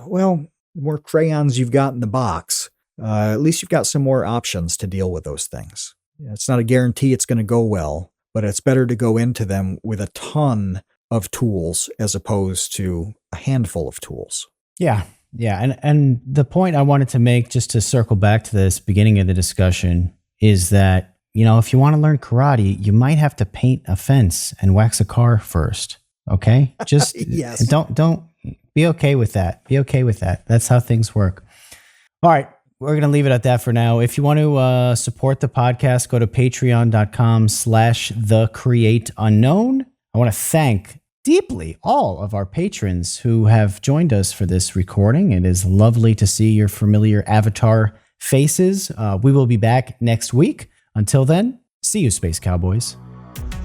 Well, the more crayons you've got in the box, at least you've got some more options to deal with those things. It's not a guarantee it's going to go well, but it's better to go into them with a ton of tools as opposed to a handful of tools. Yeah. Yeah. And the point I wanted to make, just to circle back to this beginning of the discussion, is that, if you want to learn karate, you might have to paint a fence and wax a car first. Okay. Just yes. Don't be okay with that. Be okay with that. That's how things work. All right. We're going to leave it at that for now. If you want to support the podcast, go to patreon.com/thecreateunknown. I want to thank deeply all of our patrons who have joined us for this recording. It is lovely to see your familiar avatar faces. We will be back next week. Until then, see you, Space Cowboys.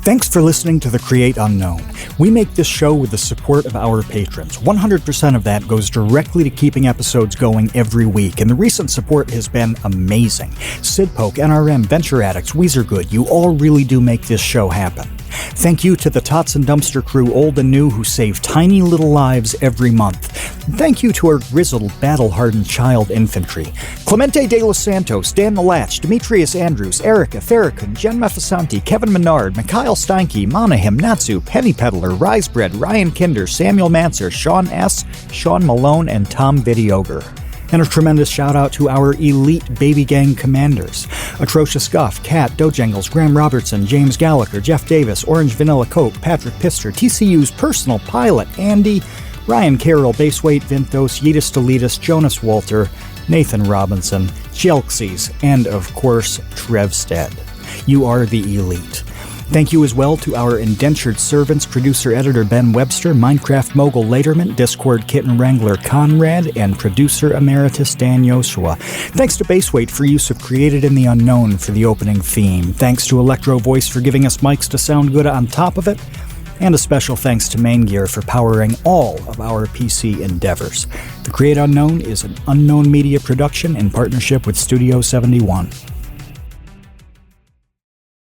Thanks for listening to The Create Unknown. We make this show with the support of our patrons. 100% of that goes directly to keeping episodes going every week, and the recent support has been amazing. Sid Poke, NRM, Venture Addicts, Weezer Good, you all really do make this show happen. Thank you to the Tots and Dumpster crew, old and new, who save tiny little lives every month. Thank you to our grizzled, battle-hardened child infantry. Clemente de los Santos, Dan the Latch, Demetrius Andrews, Erica, Farrakhan, Jen Mefisanti, Kevin Menard, Mikhail Steinke, Monahim, Natsu, Penny Peddler, Risebread, Ryan Kinder, Samuel Manser, Sean S., Sean Malone, and Tom Videoger. And a tremendous shout out to our elite baby gang commanders: Atrocious Guff, Kat, Dojangles, Graham Robertson, James Gallagher, Jeff Davis, Orange Vanilla Coke, Patrick Pister, TCU's personal pilot, Andy, Ryan Carroll, Baseweight, Vinthos, Yeetus Deletus, Jonas Walter, Nathan Robinson, Chelxies, and of course, Trevstead. You are the elite. Thank you as well to our indentured servants, producer-editor Ben Webster, Minecraft mogul Laterman, Discord kitten wrangler Conrad, and producer emeritus Dan Yoshua. Thanks to Baseweight for use of Created in the Unknown for the opening theme. Thanks to Electro Voice for giving us mics to sound good on top of it. And a special thanks to Main Gear for powering all of our PC endeavors. The Create Unknown is an Unknown Media production in partnership with Studio 71.